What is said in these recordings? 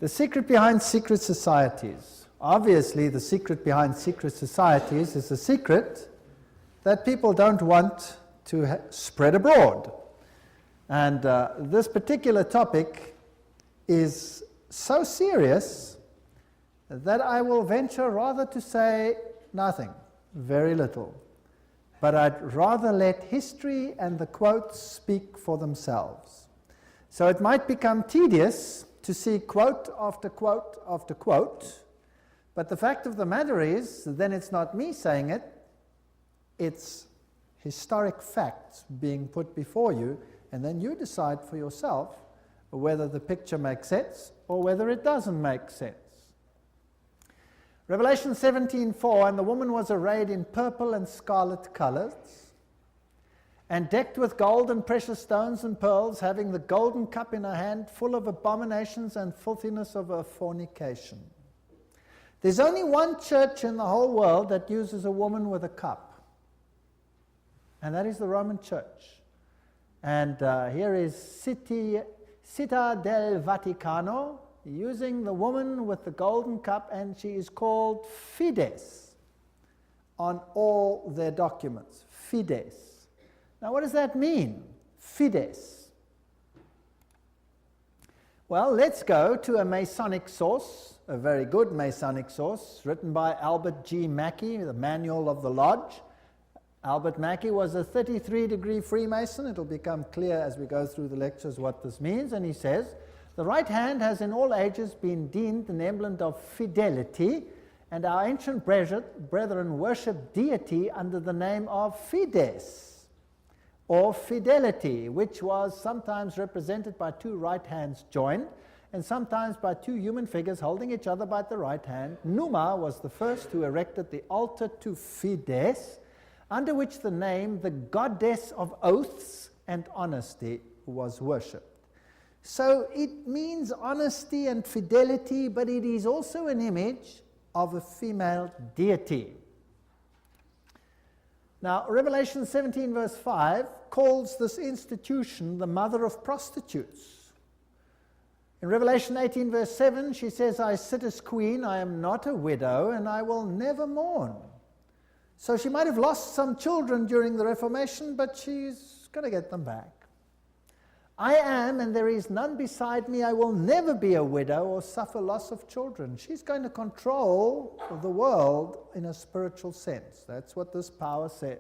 The secret behind secret societies. Obviously, the secret behind secret societies is a secret that people don't want to spread abroad. And this particular topic is so serious that I will venture rather to say nothing, very little. But I'd rather let history and the quotes speak for themselves. So it might become tedious to see quote after quote after quote, but the fact of the matter is, then it's not me saying it, it's historic facts being put before you, and then you decide for yourself whether the picture makes sense or whether it doesn't make sense. Revelation 17:4, and the woman was arrayed in purple and scarlet colors, and decked with gold and precious stones and pearls, having the golden cup in her hand, full of abominations and filthiness of her fornication. There's only one church in the whole world that uses a woman with a cup, and that is the Roman Church. And here is Città del Vaticano, using the woman with the golden cup, and she is called Fides on all their documents. Fides. Now, what does that mean? Fides. Well, let's go to a Masonic source, a very good Masonic source, written by Albert G. Mackey, the Manual of the Lodge. Albert Mackey was a 33-degree Freemason. It'll become clear as we go through the lectures what this means. And he says, the right hand has in all ages been deemed an emblem of fidelity, and our ancient brethren worshipped deity under the name of Fides, or fidelity, which was sometimes represented by two right hands joined, and sometimes by two human figures holding each other by the right hand. Numa was the first who erected the altar to Fides, under which the name, the goddess of oaths and honesty, was worshipped. So it means honesty and fidelity, but it is also an image of a female deity. Now, Revelation 17 verse 5 calls this institution the mother of prostitutes. In Revelation 18 verse 7, she says, I sit as queen, I am not a widow, and I will never mourn. So she might have lost some children during the Reformation, but she's going to get them back. I am, and there is none beside me. I will never be a widow or suffer loss of children. She's going to control the world in a spiritual sense. That's what this power says.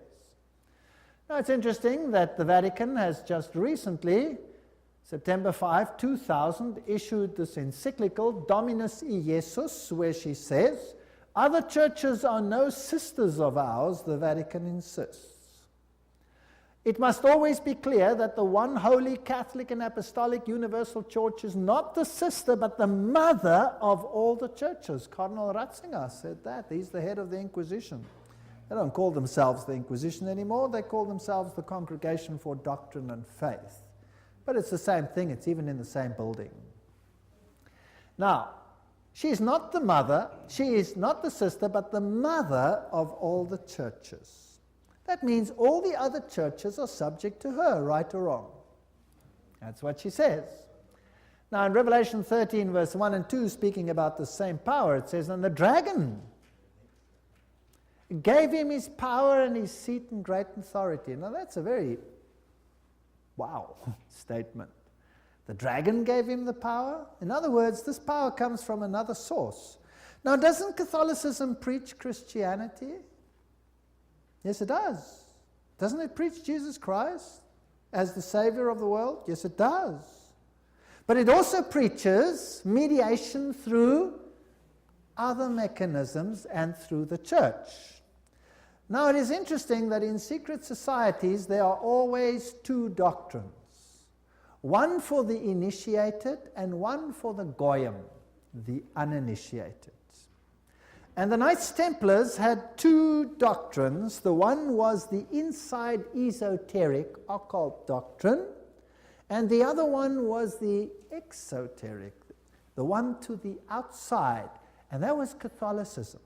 Now, it's interesting that the Vatican has just recently, September 5, 2000, issued this encyclical, Dominus Iesus, where she says, other churches are no sisters of ours, the Vatican insists. It must always be clear that the one holy Catholic and Apostolic Universal Church is not the sister, but the mother of all the churches. Cardinal Ratzinger said that. He's the head of the Inquisition. They don't call themselves the Inquisition anymore. They call themselves the Congregation for Doctrine and Faith. But it's the same thing. It's even in the same building. Now, she is not the mother, she is not the sister, but the mother of all the churches. That means all the other churches are subject to her, right or wrong. That's what she says. Now in Revelation 13 verse 1 and 2, speaking about the same power, it says, and the dragon gave him his power and his seat and great authority. Now that's a very wow statement. The dragon gave him the power. In other words, this power comes from another source. Now, doesn't Catholicism preach Christianity? Yes, it does. Doesn't it preach Jesus Christ as the Savior of the world? Yes, it does. But it also preaches mediation through other mechanisms and through the church. Now, it is interesting that in secret societies there are always two doctrines. One for the initiated and one for the goyim, the uninitiated. And the Knights Templars had two doctrines. The one was the inside esoteric occult doctrine, and the other one was the exoteric, the one to the outside, and that was Catholicism.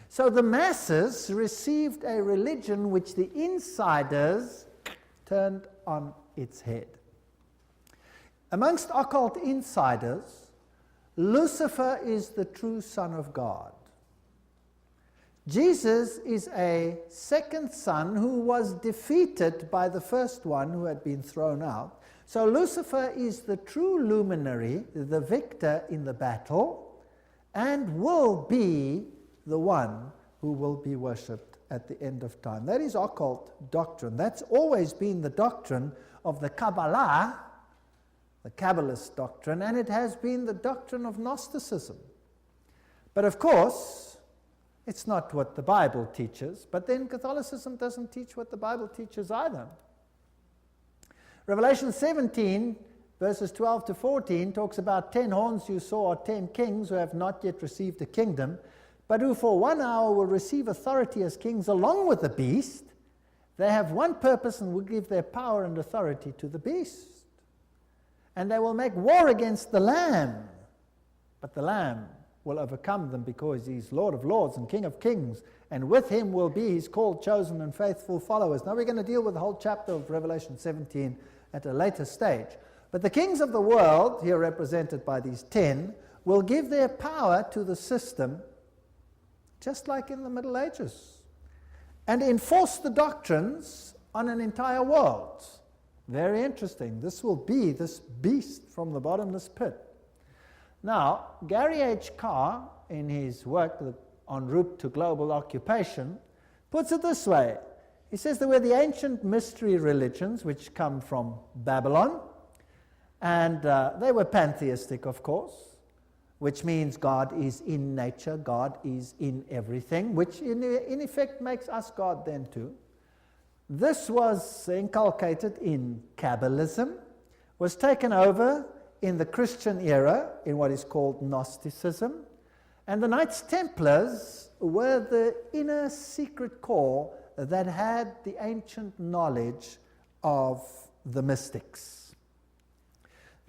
So the masses received a religion which the insiders turned on its head. Amongst occult insiders, Lucifer is the true Son of God. Jesus is a second son who was defeated by the first one who had been thrown out. So Lucifer is the true luminary, the victor in the battle, and will be the one who will be worshipped at the end of time. That is occult doctrine. That's always been the doctrine of the Kabbalah, the Kabbalist doctrine, and it has been the doctrine of Gnosticism. But of course, it's not what the Bible teaches, but then Catholicism doesn't teach what the Bible teaches either. Revelation 17, verses 12 to 14, talks about 10 horns you saw are 10 kings who have not yet received a kingdom, but who for 1 hour will receive authority as kings along with the beast. They have one purpose and will give their power and authority to the beast. And they will make war against the Lamb, but the Lamb will overcome them because he's Lord of lords and King of kings, and with him will be his called, chosen, and faithful followers. Now we're going to deal with the whole chapter of Revelation 17 at a later stage. But the kings of the world, here represented by these 10, will give their power to the system, just like in the Middle Ages, and enforce the doctrines on an entire world. Very interesting. This will be this beast from the bottomless pit. Now, Gary H. Carr, in his work En route to global occupation, puts it this way. He says there were the ancient mystery religions which come from Babylon, and they were pantheistic, of course, which means God is in nature, God is in everything, which in effect makes us God then too. This was inculcated in Kabbalism, was taken over in the Christian era in what is called Gnosticism, and the Knights Templars were the inner secret core that had the ancient knowledge of the mystics.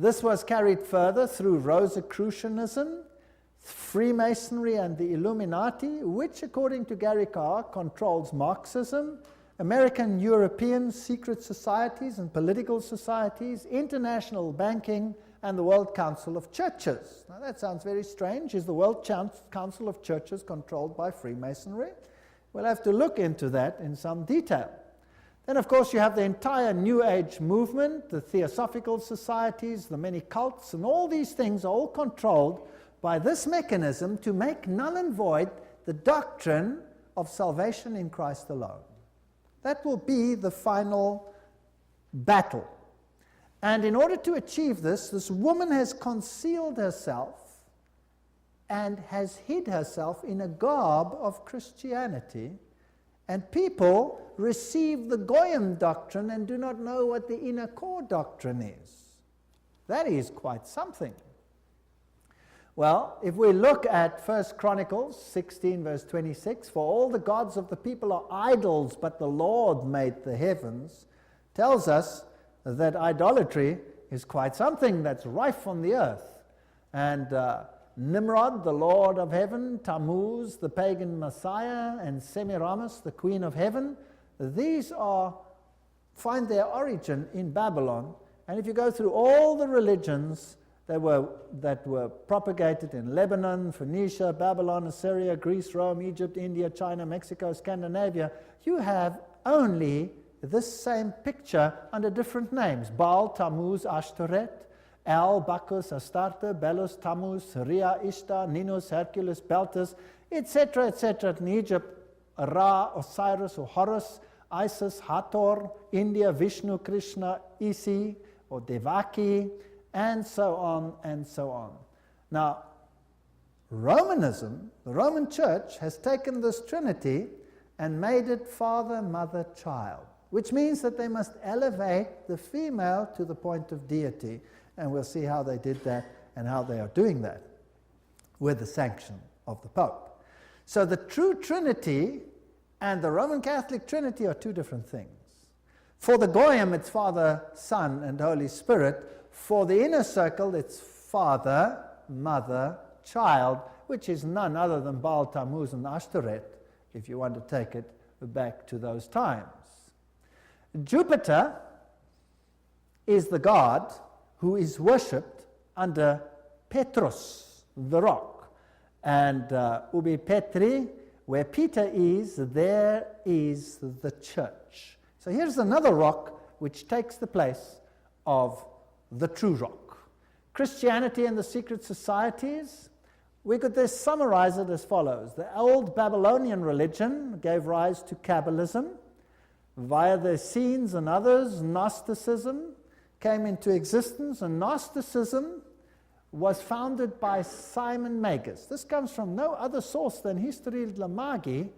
This was carried further through Rosicrucianism, Freemasonry, and the Illuminati, which, according to Gary Carr, controls Marxism, American European secret societies and political societies, international banking, and the World Council of Churches. Now that sounds very strange. Is the World Council of Churches controlled by Freemasonry? We'll have to look into that in some detail. Then, of course, you have the entire New Age movement, the Theosophical societies, the many cults, and all these things are all controlled by this mechanism to make null and void the doctrine of salvation in Christ alone. That will be the final battle. And in order to achieve this, this woman has concealed herself and has hid herself in a garb of Christianity, and people receive the Goyim doctrine and do not know what the inner core doctrine is. That is quite something. Well, if we look at 1 Chronicles 16, verse 26, for all the gods of the people are idols, but the Lord made the heavens, tells us that idolatry is quite something that's rife on the earth. And Nimrod, the Lord of heaven, Tammuz, the pagan Messiah, and Semiramis, the Queen of heaven, these find their origin in Babylon. And if you go through all the religions that were propagated in Lebanon, Phoenicia, Babylon, Assyria, Greece, Rome, Egypt, India, China, Mexico, Scandinavia, you have only this same picture under different names: Baal, Tammuz, Ashtoreth, El, Bacchus, Astarte, Belus, Tammuz, Rhea, Ishtar, Ninus, Hercules, Beltis, etc., etc. In Egypt, Ra, Osiris, or Horus, Isis, Hathor, India, Vishnu, Krishna, Isi, or Devaki, and so on and so on. Now, Romanism, the Roman Church, has taken this Trinity and made it Father, Mother, Child, which means that they must elevate the female to the point of deity. And we'll see how they did that and how they are doing that with the sanction of the Pope. So the true Trinity and the Roman Catholic Trinity are two different things. For the Goyim, it's Father, Son, and Holy Spirit. For the inner circle, it's Father, Mother, Child, which is none other than Baal, Tammuz, and Ashtoreth, if you want to take it back to those times. Jupiter is the god who is worshipped under Petrus. the rock. And ubi Petri, where Peter is, there is the church. So here's another rock which takes the place of the true rock. Christianity and the secret societies, we could just summarize it as follows. The old Babylonian religion gave rise to Kabbalism. Via the Essenes and others, Gnosticism came into existence, and Gnosticism was founded by Simon Magus. This comes from no other source than History de la Magie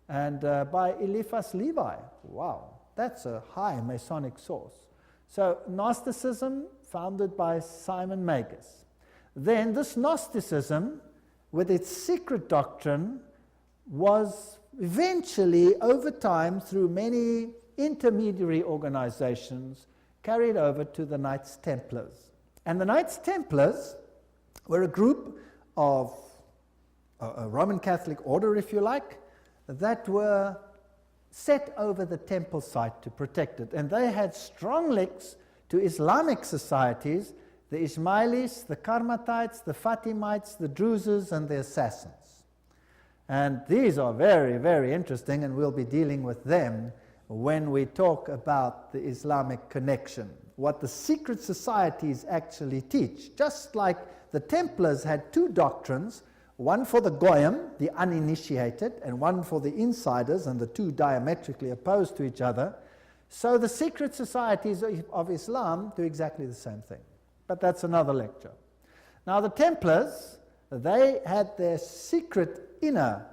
and by Eliphas Levi. Wow, that's a high Masonic source. So Gnosticism, founded by Simon Magus. Then this Gnosticism, with its secret doctrine, was eventually, over time, through many intermediary organizations, carried over to the Knights Templars. And the Knights Templars were a group of a Roman Catholic order, if you like, that were set over the temple site to protect it. And they had strong links to Islamic societies, the Ismailis, the Karmatites, the Fatimites, the Druzes, and the Assassins. And these are very, very interesting, and we'll be dealing with them when we talk about the Islamic connection, what the secret societies actually teach. Just like the Templars had two doctrines, one for the Goyim, the uninitiated, and one for the insiders, and the two diametrically opposed to each other, so the secret societies of Islam do exactly the same thing. But that's another lecture. Now the Templars, they had their secret inner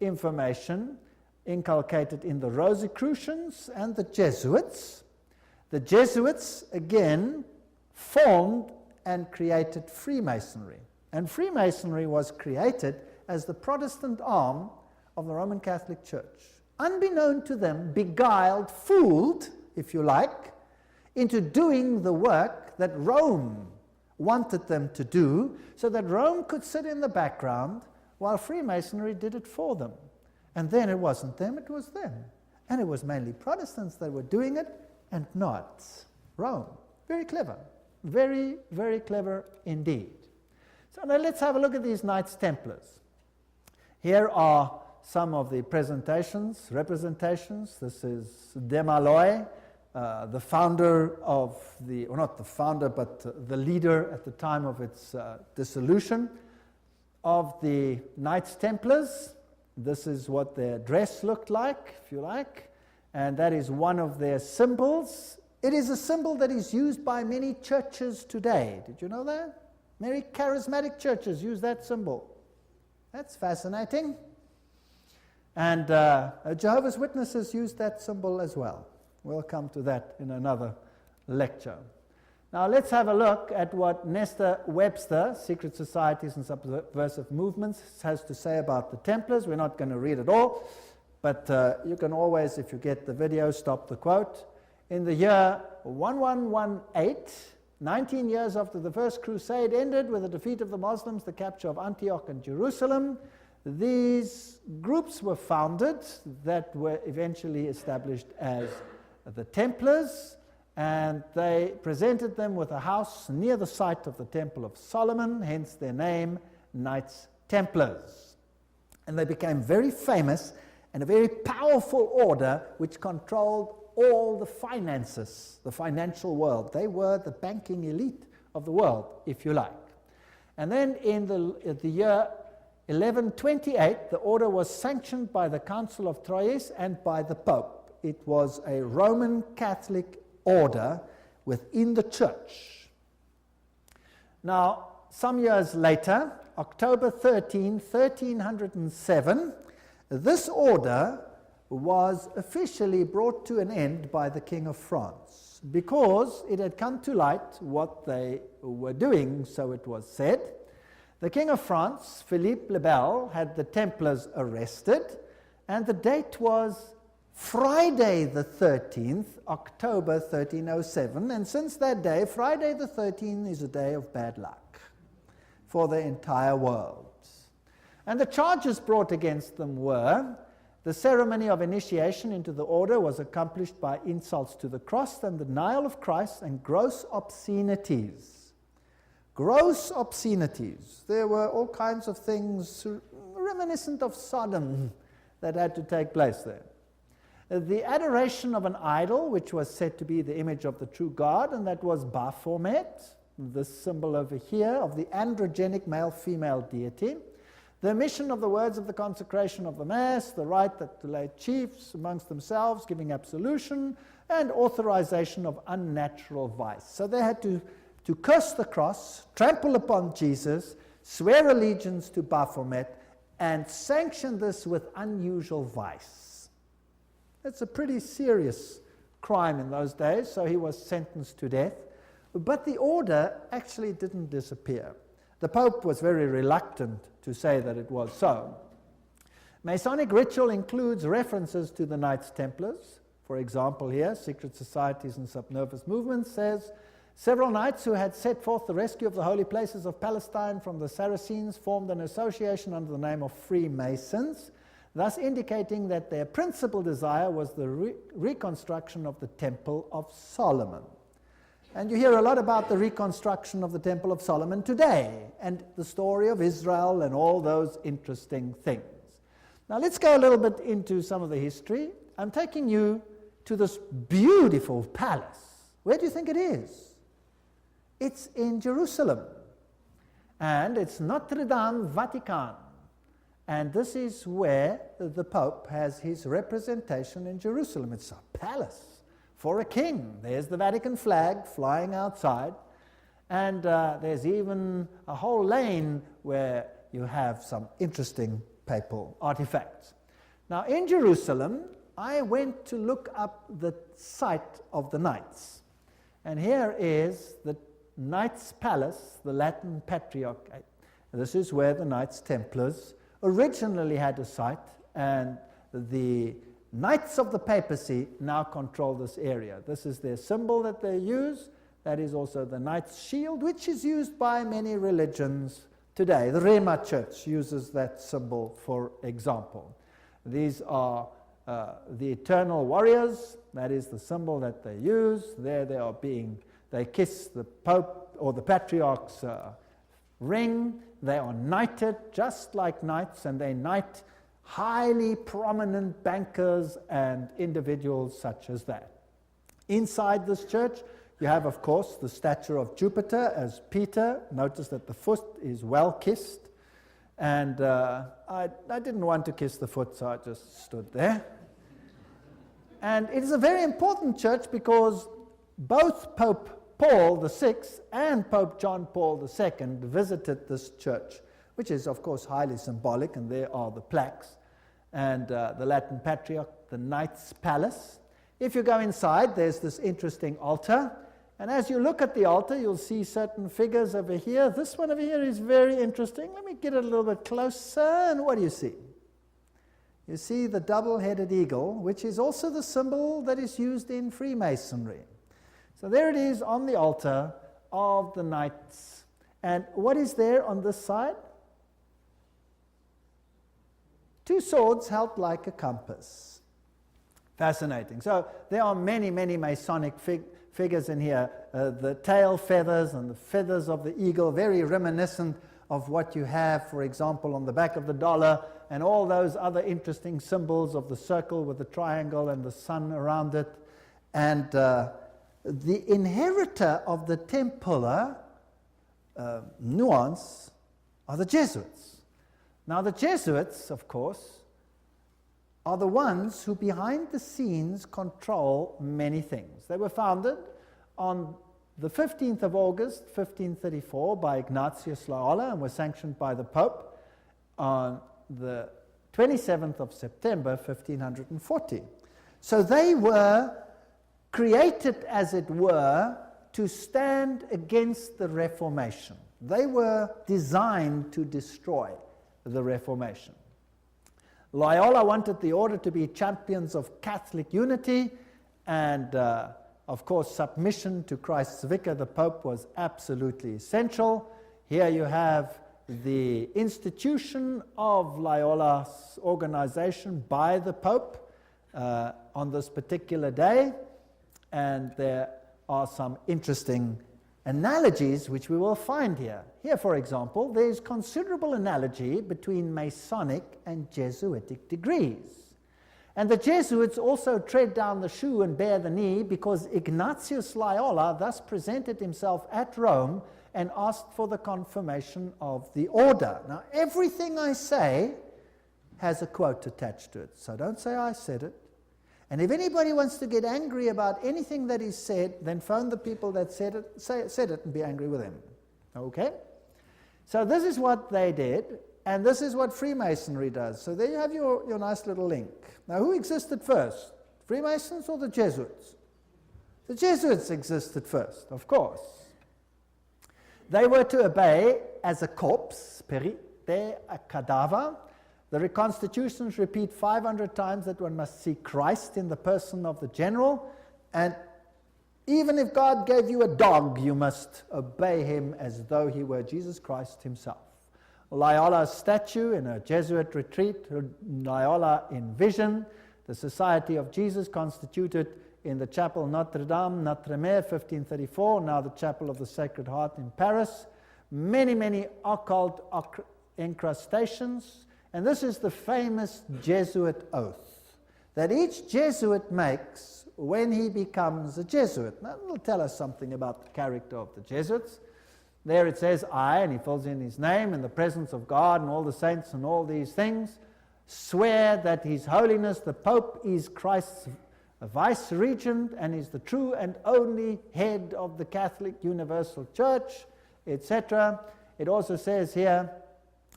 information inculcated in the Rosicrucians and the Jesuits. The Jesuits, again, formed and created Freemasonry. And Freemasonry was created as the Protestant arm of the Roman Catholic Church. Unbeknown to them, beguiled, fooled, if you like, into doing the work that Rome wanted them to do, so that Rome could sit in the background while Freemasonry did it for them. And then it wasn't them, it was them. And it was mainly Protestants that were doing it, and not Rome. Very clever. Very, very clever indeed. So now let's have a look at these Knights Templars. Here are some of the representations. This is Desmalloy, the founder of the, or not the founder, but the leader at the time of its dissolution of the Knights Templars. This is what their dress looked like, if you like, and that is one of their symbols. It is a symbol that is used by many churches today. Did you know that? Many charismatic churches use that symbol. That's fascinating. And Jehovah's Witnesses use that symbol as well. We'll come to that in another lecture. Now let's have a look at what Nestor Webster, Secret Societies and Subversive Movements, has to say about the Templars. We're not going to read it all, but you can always, if you get the video, stop the quote. In the year 1118, 19 years after the First Crusade ended with the defeat of the Muslims, the capture of Antioch and Jerusalem, these groups were founded that were eventually established as the Templars, and they presented them with a house near the site of the Temple of Solomon, hence their name, Knights Templars. And they became very famous and a very powerful order which controlled all the finances, the financial world. They were the banking elite of the world, if you like. And then in the year 1128, the order was sanctioned by the Council of Troyes and by the Pope. It was a Roman Catholic order within the church. Now, some years later, October 13, 1307, this order was officially brought to an end by the King of France because it had come to light what they were doing, so it was said. The King of France, Philippe le Bel, had the Templars arrested, and the date was Friday the 13th, October 1307, and since that day, Friday the 13th is a day of bad luck for the entire world. And the charges brought against them were: the ceremony of initiation into the order was accomplished by insults to the cross and the denial of Christ and gross obscenities. gross obscenities. There were all kinds of things reminiscent of Sodom that had to take place there. The adoration of an idol, which was said to be the image of the true God, and that was Baphomet, this symbol over here of the androgenic male-female deity. The omission of the words of the consecration of the Mass, the right that the lay chiefs amongst themselves giving absolution, and authorization of unnatural vice. So they had to curse the cross, trample upon Jesus, swear allegiance to Baphomet, and sanction this with unusual vice. It's a pretty serious crime in those days, so he was sentenced to death. But the order actually didn't disappear. The Pope was very reluctant to say that it was so. Masonic ritual includes references to the Knights Templars. For example here, Secret Societies and Subnervous Movements says, several knights who had set forth the rescue of the holy places of Palestine from the Saracens formed an association under the name of Freemasons, thus indicating that their principal desire was the reconstruction of the Temple of Solomon. And you hear a lot about the reconstruction of the Temple of Solomon today, and the story of Israel and all those interesting things. Now let's go a little bit into some of the history. I'm taking you to this beautiful palace. Where do you think it is? It's in Jerusalem, and it's Notre Dame Vatican. And this is where the Pope has his representation in Jerusalem. It's a palace for a king. There's the Vatican flag flying outside, and there's even a whole lane where you have some interesting papal artifacts. Now in Jerusalem, I went to look up the site of the Knights, and here is the Knights Palace, the Latin Patriarch. This is where the Knights Templars originally had a site, and the Knights of the Papacy now control this area. This is their symbol that they use. That is also the Knight's shield, which is used by many religions today. The Rema Church uses that symbol, for example. These are the eternal warriors. That is the symbol that they use. There they are they kiss the Pope or the Patriarch's ring. They are knighted just like knights, and they knight highly prominent bankers and individuals such as that. Inside this church, you have, of course, the statue of Jupiter as Peter. Notice that the foot is well kissed. And I didn't want to kiss the foot, so I just stood there. And it is a very important church because both Pope Paul VI and Pope John Paul II visited this church, which is, of course, highly symbolic, and there are the plaques. And the Latin Patriarch, the Knights Palace. If you go inside, there's this interesting altar. And as you look at the altar, you'll see certain figures over here. This one over here is very interesting. Let me get it a little bit closer. And what do you see? You see the double-headed eagle, which is also the symbol that is used in Freemasonry. So there it is on the altar of the knights. And what is there on this side? Two swords held like a compass. Fascinating. So there are many, many Masonic figures in here. The tail feathers and the feathers of the eagle, very reminiscent of what you have, for example, on the back of the dollar, and all those other interesting symbols of the circle with the triangle and the sun around it. And the inheritor of the Templar nuance are the Jesuits. Now the Jesuits, of course, are the ones who behind the scenes control many things. They were founded on the 15th of August, 1534 by Ignatius Loyola and were sanctioned by the Pope on the 27th of September, 1540. So they were created, as it were, to stand against the Reformation. They were designed to destroy the Reformation. Loyola wanted the order to be champions of Catholic unity, and of course submission to Christ's vicar, the Pope, was absolutely essential. Here you have the institution of Loyola's organization by the Pope on this particular day, and there are some interesting analogies which we will find here. Here, for example, there's considerable analogy between Masonic and Jesuitic degrees. And the Jesuits also tread down the shoe and bear the knee because Ignatius Loyola thus presented himself at Rome and asked for the confirmation of the order. Now, everything I say has a quote attached to it, so don't say I said it. And if anybody wants to get angry about anything that is said, then phone the people that said it and be angry with them. Okay? So this is what they did, and this is what Freemasonry does. So there you have your nice little link. Now, who existed first? Freemasons or the Jesuits? The Jesuits existed first, of course. They were to obey as a corpse, perite a cadaver. The reconstitutions repeat 500 times that one must see Christ in the person of the general, and even if God gave you a dog, you must obey him as though he were Jesus Christ himself. Loyola's statue in a Jesuit retreat, Loyola in vision, the Society of Jesus constituted in the Chapel Notre Dame, Notre-Dame, 1534, now the Chapel of the Sacred Heart in Paris. Many, many occult incrustations. And this is the famous Jesuit oath that each Jesuit makes when he becomes a Jesuit. Now, it'll tell us something about the character of the Jesuits. There it says, I, and he fills in his name, in the presence of God and all the saints and all these things, swear that His Holiness the Pope is Christ's vice-regent and is the true and only head of the Catholic Universal Church, etc. It also says here,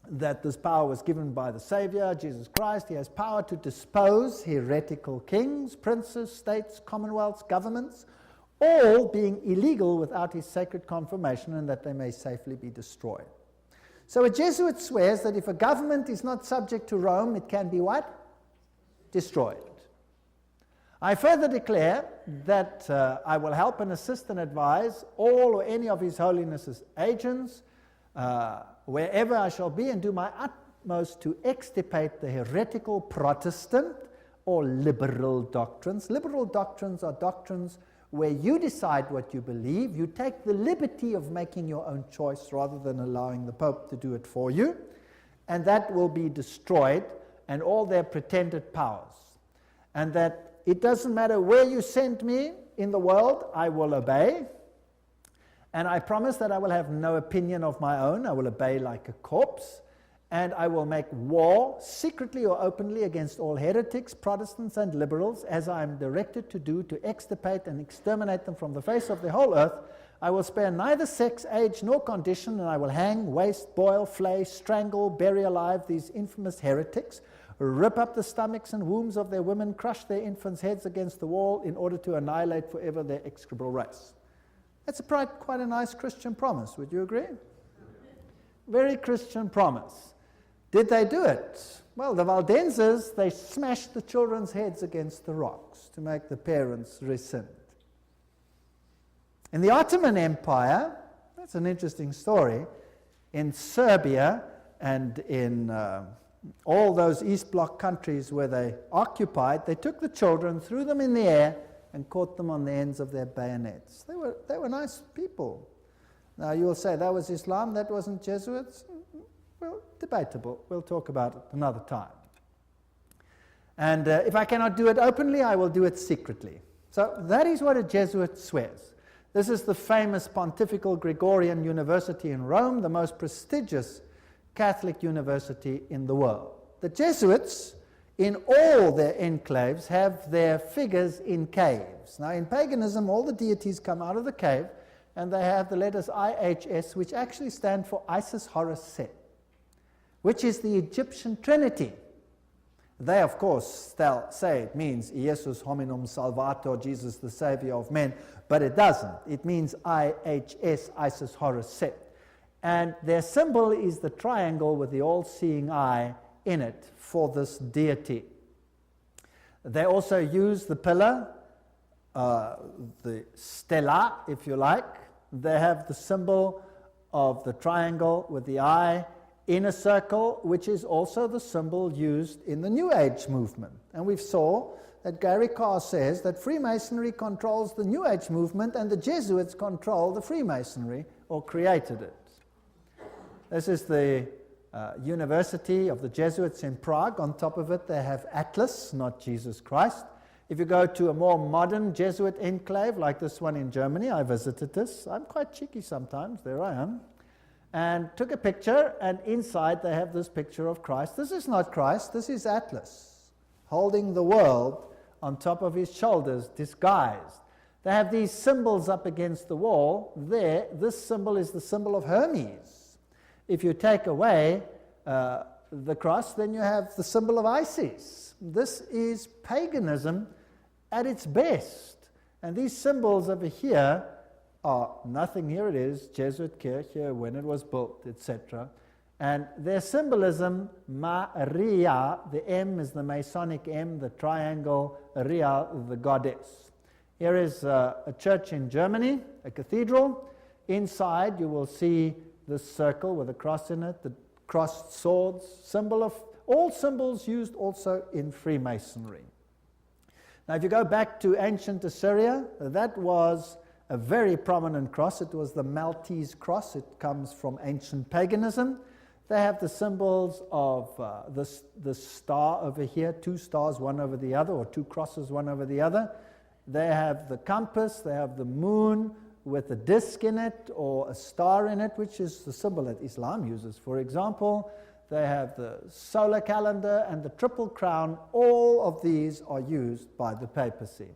that this power was given by the Savior, Jesus Christ. He has power to dispose heretical kings, princes, states, commonwealths, governments, all being illegal without his sacred confirmation, and that they may safely be destroyed. So a Jesuit swears that if a government is not subject to Rome, it can be what? Destroyed. I further declare that I will help and assist and advise all or any of His Holiness's agents, wherever I shall be, and do my utmost to extirpate the heretical Protestant or liberal doctrines. Liberal doctrines are doctrines where you decide what you believe. You take the liberty of making your own choice rather than allowing the Pope to do it for you. And that will be destroyed, and all their pretended powers. And that it doesn't matter where you send me in the world, I will obey. And I promise that I will have no opinion of my own. I will obey like a corpse. And I will make war, secretly or openly, against all heretics, Protestants, and liberals, as I am directed to do, to extirpate and exterminate them from the face of the whole earth. I will spare neither sex, age, nor condition, and I will hang, waste, boil, flay, strangle, bury alive these infamous heretics, rip up the stomachs and wombs of their women, crush their infants' heads against the wall in order to annihilate forever their execrable race. That's quite a nice Christian promise, would you agree? Very Christian promise. Did they do it? Well, the Waldenses, they smashed the children's heads against the rocks to make the parents rescind. In the Ottoman Empire, that's an interesting story, in Serbia and in all those East Bloc countries where they occupied, they took the children, threw them in the air, and caught them on the ends of their bayonets. They were nice people. Now you'll say that was Islam, that wasn't Jesuits. Well, debatable. We'll talk about it another time. And if I cannot do it openly, I will do it secretly. So that is what a Jesuit swears. This is the famous Pontifical Gregorian University in Rome, the most prestigious Catholic university in the world. The Jesuits, in all their enclaves, have their figures in caves. Now, in paganism, all the deities come out of the cave, and they have the letters IHS, which actually stand for Isis, Horus, Set, which is the Egyptian Trinity. They, of course, say it means Jesus hominum salvator, Jesus the Savior of men, but it doesn't. It means IHS, Isis, Horus, Set. And their symbol is the triangle with the all-seeing eye in it for this deity. They also use the pillar, the stela, if you like. They have the symbol of the triangle with the eye in a circle, which is also the symbol used in the New Age movement. And we saw that Gary Carr says that Freemasonry controls the New Age movement and the Jesuits control the Freemasonry, or created it. This is the University of the Jesuits in Prague. On top of it they have Atlas, not Jesus Christ. If you go to a more modern Jesuit enclave like this one in Germany, I visited this. I'm quite cheeky sometimes, there I am. And took a picture, and inside they have this picture of Christ. This is not Christ, this is Atlas, holding the world on top of his shoulders, disguised. They have these symbols up against the wall. There, this symbol is the symbol of Hermes. If you take away the cross, then you have the symbol of Isis. This is paganism at its best. And these symbols over here are nothing. Here it is, Jesuit Kirche, when it was built, etc. And their symbolism, Maria, the M is the Masonic M, the triangle, Ria, the goddess. Here is a church in Germany, a cathedral. Inside you will see this circle with a cross in it, the crossed swords, symbol of all symbols used also in Freemasonry. Now if you go back to ancient Assyria, that was a very prominent cross. It was the Maltese cross. It comes from ancient paganism. They have the symbols of the star over here, two stars one over the other, or two crosses one over the other. They have the compass, they have the moon with a disc in it or a star in it, which is the symbol that Islam uses, for example. They have the solar calendar and the triple crown. All of these are used by the papacy.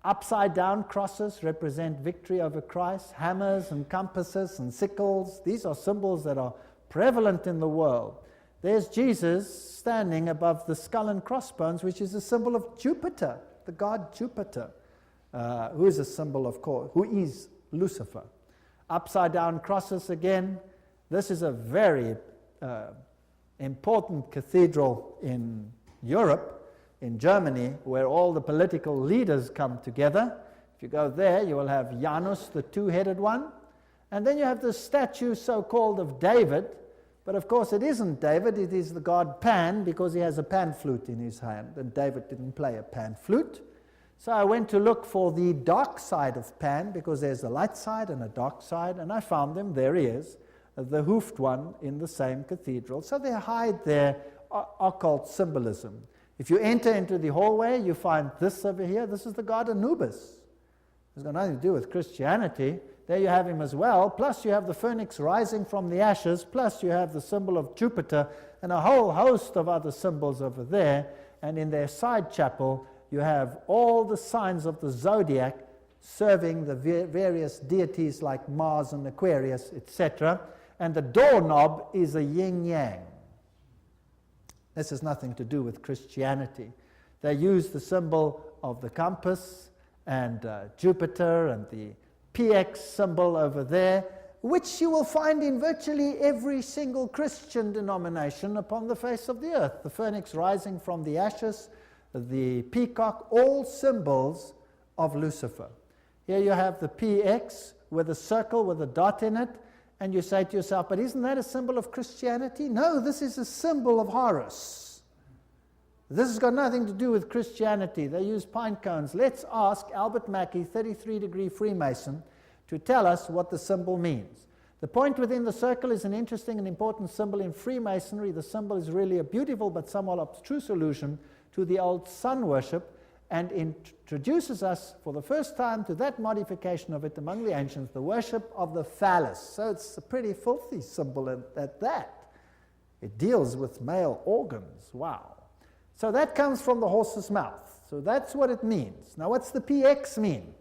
Upside down crosses represent victory over Christ. Hammers and compasses and sickles, these are symbols that are prevalent in the world. There's Jesus standing above the skull and crossbones, which is a symbol of Jupiter, the god Jupiter, who is a symbol, of course, who is Lucifer. Upside down crosses again. This is a very important cathedral in Europe, in Germany, where all the political leaders come together. If you go there, you will have Janus, the two-headed one. And then you have the statue so-called of David. But of course it isn't David, it is the god Pan, because he has a pan flute in his hand. And David didn't play a pan flute. So I went to look for the dark side of Pan, because there's a light side and a dark side. And I found him, there he is, the hoofed one in the same cathedral. So they hide their occult symbolism. If you enter into the hallway, you find this over here. This is the god Anubis. It's got nothing to do with Christianity. There you have him as well. Plus you have the phoenix rising from the ashes. Plus you have the symbol of Jupiter and a whole host of other symbols over there. And in their side chapel, you have all the signs of the zodiac serving the various deities like Mars and Aquarius, etc. And the doorknob is a yin-yang. This has nothing to do with Christianity. They use the symbol of the compass and Jupiter and the PX symbol over there, which you will find in virtually every single Christian denomination upon the face of the earth. The phoenix rising from the ashes, the peacock, all symbols of Lucifer. Here you have the PX with a circle with a dot in it, and you say to yourself, but isn't that a symbol of Christianity? No, this is a symbol of Horus. This has got nothing to do with Christianity. They use pine cones. Let's ask Albert Mackey, 33-degree Freemason, to tell us what the symbol means. The point within the circle is an interesting and important symbol in Freemasonry. The symbol is really a beautiful but somewhat abstruse allusion to the old sun worship, and introduces us for the first time to that modification of it among the ancients, the worship of the phallus. So it's a pretty filthy symbol at that. It deals with male organs. Wow. So that comes from the horse's mouth. So that's what it means. Now what's the PX mean?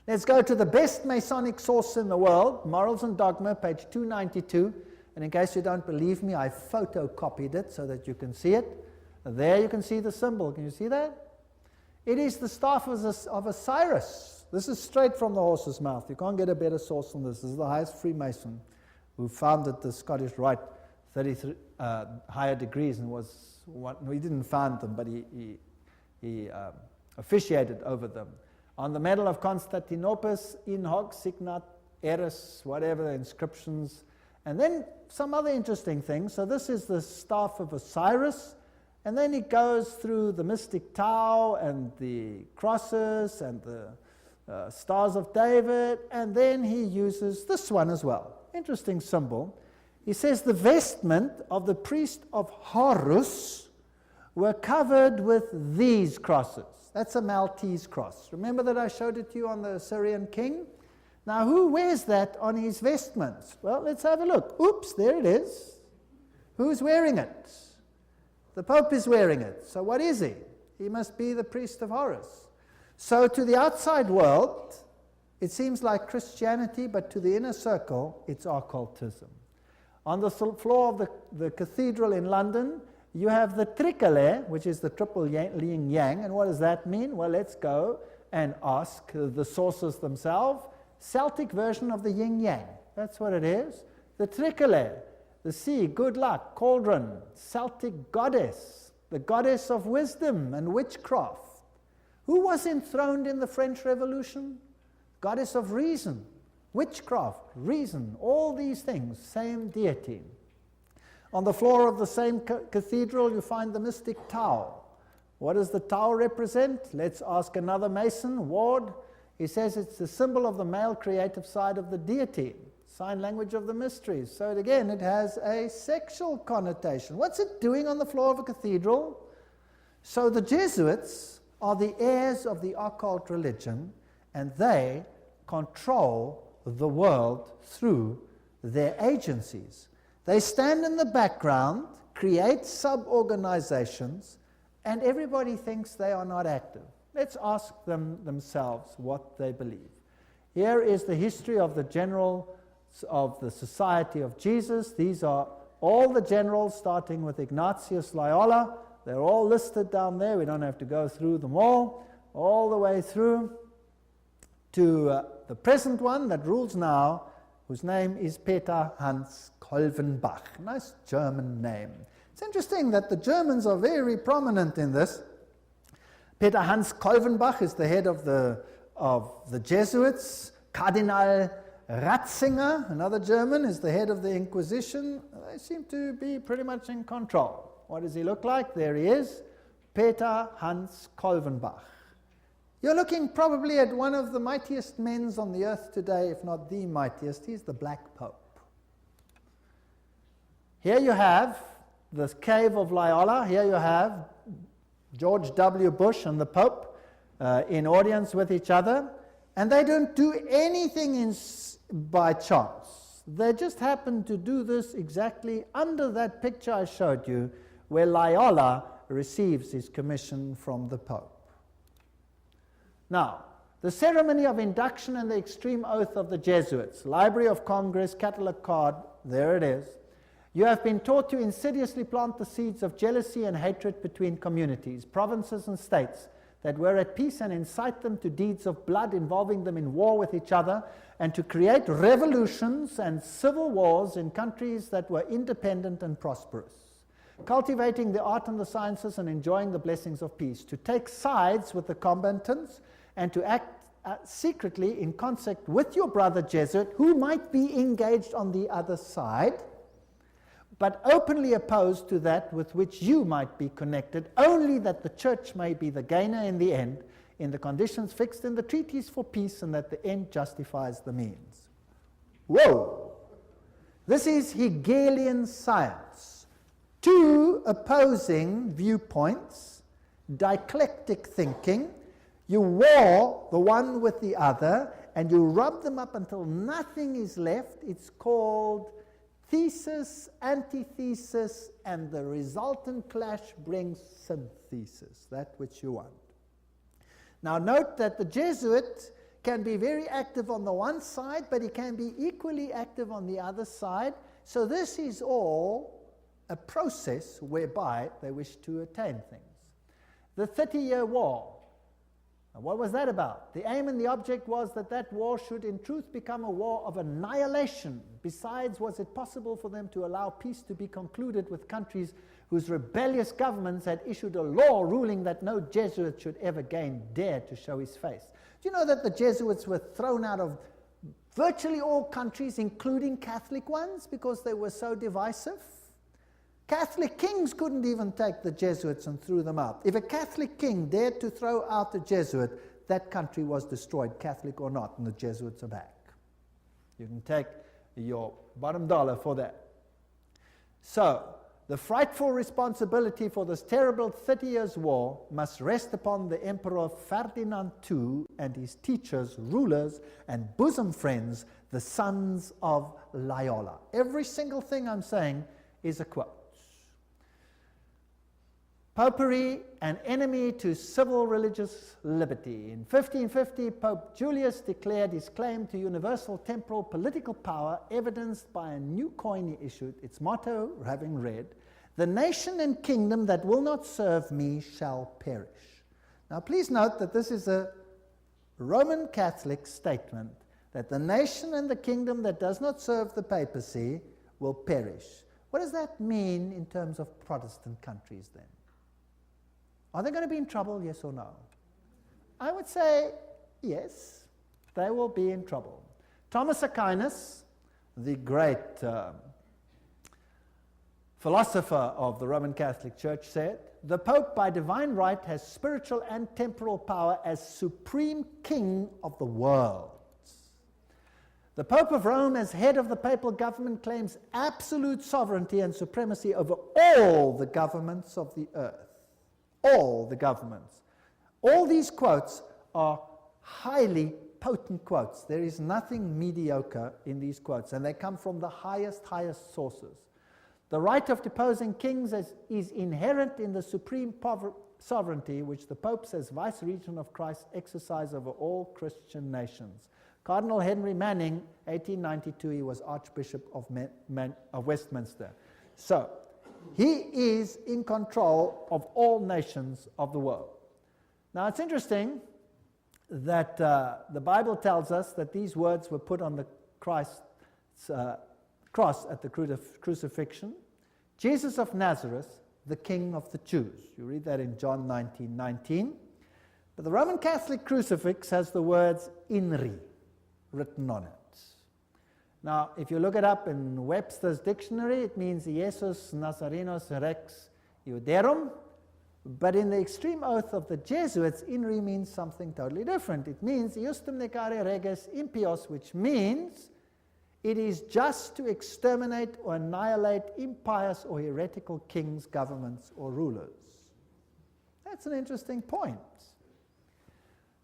Let's go to the best Masonic source in the world, Morals and Dogma, page 292. And in case you don't believe me, I photocopied it so that you can see it. There you can see the symbol. Can you see that? It is the staff of Osiris. This is straight from the horse's mouth. You can't get a better source than this. This is the highest Freemason who founded the Scottish Rite 33 higher degrees, and was one, he didn't found them, but he officiated over them. On the medal of Constantinople, in hoc signat eris, whatever the inscriptions, and then some other interesting things. So this is the staff of Osiris. And then he goes through the mystic Tau and the crosses and the stars of David, and then he uses this one as well. Interesting symbol. He says the vestment of the priest of Horus were covered with these crosses. That's a Maltese cross. Remember that I showed it to you on the Assyrian king? Now, who wears that on his vestments? Well, let's have a look. Oops, there it is. Who's wearing it? The Pope is wearing it. So what is he? He must be the priest of Horus. So to the outside world, it seems like Christianity, but to the inner circle, it's occultism. On the floor of the cathedral in London, you have the tricolour, which is the triple yin yang. And what does that mean? Well, let's go and ask the sources themselves. Celtic version of the yin yang. That's what it is. The tricolour, the sea, good luck, cauldron, Celtic goddess, the goddess of wisdom and witchcraft. Who was enthroned in the French Revolution? Goddess of reason, witchcraft, reason, all these things, same deity. On the floor of the same cathedral, you find the mystic Tau. What does the Tau represent? Let's ask another Mason, Ward. He says it's the symbol of the male creative side of the deity, sign language of the mysteries. So again, it has a sexual connotation. What's it doing on the floor of a cathedral? So the Jesuits are the heirs of the occult religion, and they control the world through their agencies. They stand in the background, create sub-organizations, and everybody thinks they are not active. Let's ask them themselves what they believe. Here is the history of the generals of the Society of Jesus. These are all the generals, starting with Ignatius Loyola. They're all listed down there. We don't have to go through them all the way through to the present one that rules now, whose name is Peter Hans Kolvenbach. Nice German name. It's interesting that the Germans are very prominent in this. Peter Hans Kolvenbach is the head of the Jesuits. Cardinal Ratzinger, another German, is the head of the Inquisition. They seem to be pretty much in control. What does he look like? There he is, Peter Hans Kolvenbach. You're looking probably at one of the mightiest men on the earth today, if not the mightiest. He's the Black Pope. Here you have the cave of Loyola. Here you have George W. Bush and the Pope in audience with each other. And they don't do anything by chance. They just happen to do this exactly under that picture I showed you, where Loyola receives his commission from the Pope. Now, the ceremony of induction and the extreme oath of the Jesuits, Library of Congress, catalog card, there it is. You have been taught to insidiously plant the seeds of jealousy and hatred between communities, provinces and states that were at peace, and incite them to deeds of blood involving them in war with each other, and to create revolutions and civil wars in countries that were independent and prosperous. Cultivating the art and the sciences and enjoying the blessings of peace, to take sides with the combatants and to act secretly in concert with your brother Jesuit, who might be engaged on the other side, but openly opposed to that with which you might be connected, only that the church may be the gainer in the end, in the conditions fixed in the treaties for peace, and that the end justifies the means. Whoa! This is Hegelian science. Two opposing viewpoints, dialectic thinking. You war the one with the other, and you rub them up until nothing is left. It's called thesis, antithesis, and the resultant clash brings synthesis, that which you want. Now note that the Jesuit can be very active on the one side, but he can be equally active on the other side. So this is all a process whereby they wish to attain things. The 30-Year War. And what was that about? The aim and the object was that that war should in truth become a war of annihilation. Besides, was it possible for them to allow peace to be concluded with countries whose rebellious governments had issued a law ruling that no Jesuit should ever again dare to show his face? Do you know that the Jesuits were thrown out of virtually all countries, including Catholic ones, because they were so divisive? Catholic kings couldn't even take the Jesuits and threw them out. If a Catholic king dared to throw out a Jesuit, that country was destroyed, Catholic or not, and the Jesuits are back. You can take your bottom dollar for that. So, the frightful responsibility for this terrible 30 Years' War must rest upon the Emperor Ferdinand II and his teachers, rulers, and bosom friends, the sons of Loyola. Every single thing I'm saying is a quote. Popery, an enemy to civil religious liberty. In 1550, Pope Julius declared his claim to universal temporal political power, evidenced by a new coin he issued, its motto having read, "The nation and kingdom that will not serve me shall perish." Now please note that this is a Roman Catholic statement, that the nation and the kingdom that does not serve the papacy will perish. What does that mean in terms of Protestant countries then? Are they going to be in trouble, yes or no? I would say yes, they will be in trouble. Thomas Aquinas, the great philosopher of the Roman Catholic Church, said, "The Pope by divine right has spiritual and temporal power as supreme king of the world. The Pope of Rome, as head of the papal government, claims absolute sovereignty and supremacy over all the governments of the earth." All the governments. All these quotes are highly potent quotes. There is nothing mediocre in these quotes, and they come from the highest sources. The right of deposing kings is inherent in the supreme sovereignty which the popes as vice-regent of Christ exercise over all Christian nations. Cardinal Henry Manning, 1892, he was Archbishop of Westminster. So, he is in control of all nations of the world. Now it's interesting that the Bible tells us that these words were put on the Christ's cross at the crucifixion. Jesus of Nazareth, the King of the Jews. You read that in John 19:19. But the Roman Catholic crucifix has the words INRI written on it. Now, if you look it up in Webster's dictionary, it means Jesus Nazarenos Rex Iuderum, but in the extreme oath of the Jesuits, INRI means something totally different. It means Iustum necare reges impios, which means it is just to exterminate or annihilate impious or heretical kings, governments, or rulers. That's an interesting point.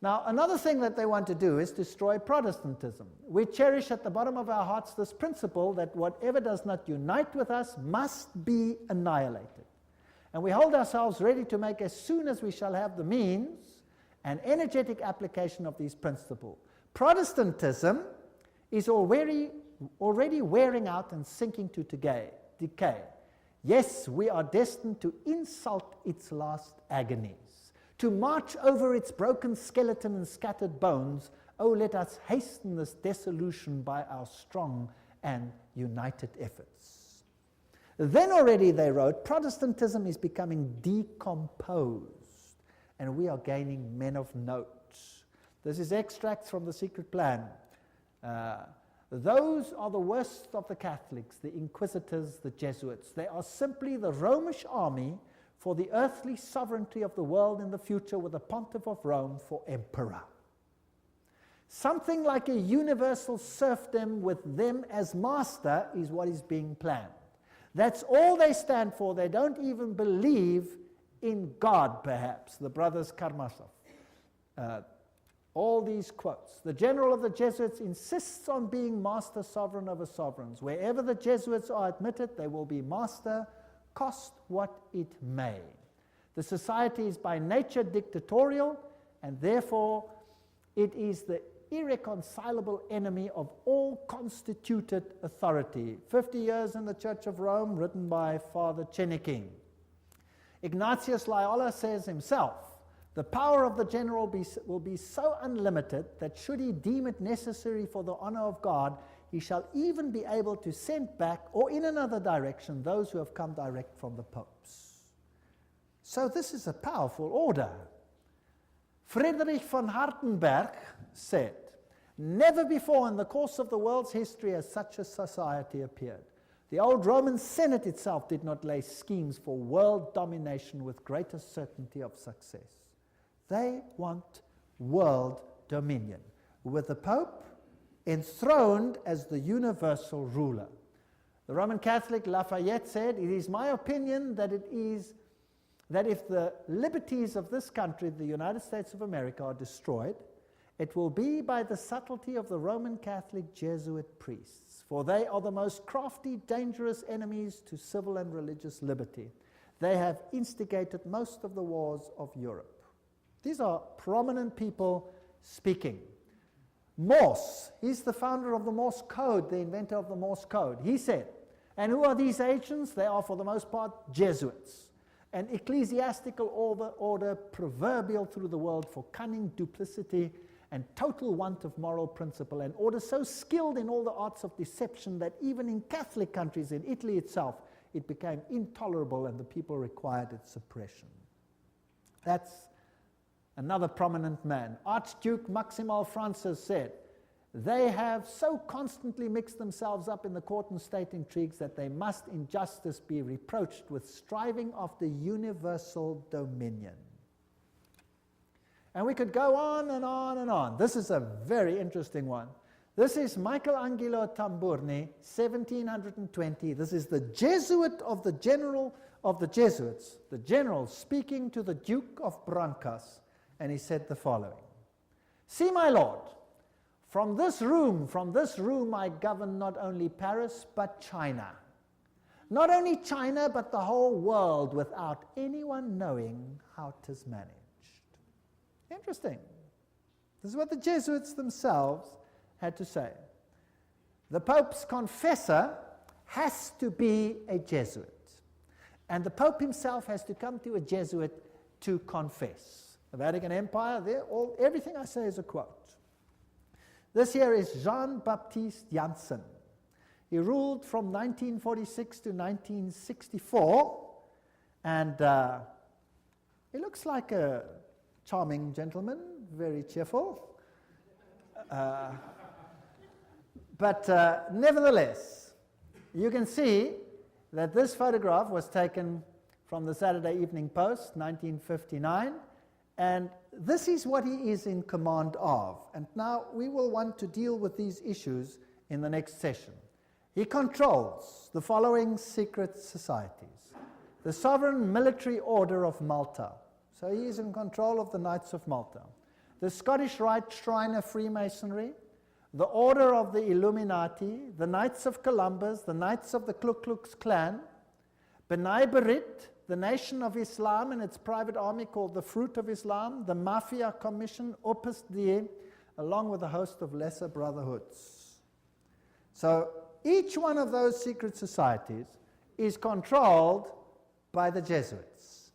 Now, another thing that they want to do is destroy Protestantism. We cherish at the bottom of our hearts this principle that whatever does not unite with us must be annihilated. And we hold ourselves ready to make, as soon as we shall have the means, an energetic application of these principles. Protestantism is already wearing out and sinking to decay. Yes, we are destined to insult its last agonies, to march over its broken skeleton and scattered bones. Oh, let us hasten this dissolution by our strong and united efforts. Then already, they wrote, Protestantism is becoming decomposed, and we are gaining men of note. This is extracts from The Secret Plan. Those are the worst of the Catholics, the Inquisitors, the Jesuits. They are simply the Romish army for the earthly sovereignty of the world in the future, with the Pontiff of Rome for emperor. Something like a universal serfdom with them as master is what is being planned. That's all they stand for. They don't even believe in God, perhaps, the brothers Karamazov. All these quotes. The general of the Jesuits insists on being master sovereign over sovereigns. Wherever the Jesuits are admitted, they will be master, cost what it may. The society is by nature dictatorial, and therefore it is the irreconcilable enemy of all constituted authority. 50 Years in the Church of Rome, written by Father Cheniking. Ignatius Loyola says himself, the power of the general will be so unlimited that should he deem it necessary for the honor of God, he shall even be able to send back, or in another direction, those who have come direct from the popes. So this is a powerful order. Friedrich von Hartenberg said, never before in the course of the world's history has such a society appeared. The old Roman Senate itself did not lay schemes for world domination with greater certainty of success. They want world dominion, with the Pope enthroned as the universal ruler. The Roman Catholic Lafayette said, "It is my opinion that if the liberties of this country, the United States of America, are destroyed, it will be by the subtlety of the Roman Catholic Jesuit priests, for they are the most crafty, dangerous enemies to civil and religious liberty. They have instigated most of the wars of Europe." These are prominent people speaking. Morse, he's the founder of the Morse code, the inventor of the Morse code. He said, and who are these agents? They are for the most part Jesuits, an ecclesiastical order proverbial through the world for cunning, duplicity, and total want of moral principle, an order so skilled in all the arts of deception that even in Catholic countries, in Italy itself, it became intolerable and the people required its suppression. That's another prominent man. Archduke Maximal Francis said, "They have so constantly mixed themselves up in the court and state intrigues that they must in justice be reproached with striving after universal dominion." And we could go on and on and on. This is a very interesting one. This is Michelangelo Tamburni, 1720. This is the Jesuit of the general of the Jesuits, the general speaking to the Duke of Brancas, and he said the following: "See, my lord, from this room I govern not only Paris, but China. Not only China, but the whole world, without anyone knowing how 'tis managed." Interesting. This is what the Jesuits themselves had to say. The Pope's confessor has to be a Jesuit. And the Pope himself has to come to a Jesuit to confess. The Vatican Empire, everything I say is a quote. This here is Jean-Baptiste Janssen. He ruled from 1946 to 1964, and he looks like a charming gentleman, very cheerful. But nevertheless, you can see that this photograph was taken from the Saturday Evening Post, 1959, and this is what he is in command of. And now we will want to deal with these issues in the next session. He controls the following secret societies: the Sovereign Military Order of Malta. So he is in control of the Knights of Malta. The Scottish Rite Shrine of Freemasonry, the Order of the Illuminati, the Knights of Columbus, the Knights of the Ku Klux Klan, B'nai B'rith, the Nation of Islam and its private army called the Fruit of Islam, the Mafia Commission, Opus Dei, along with a host of lesser brotherhoods. So each one of those secret societies is controlled by the Jesuits.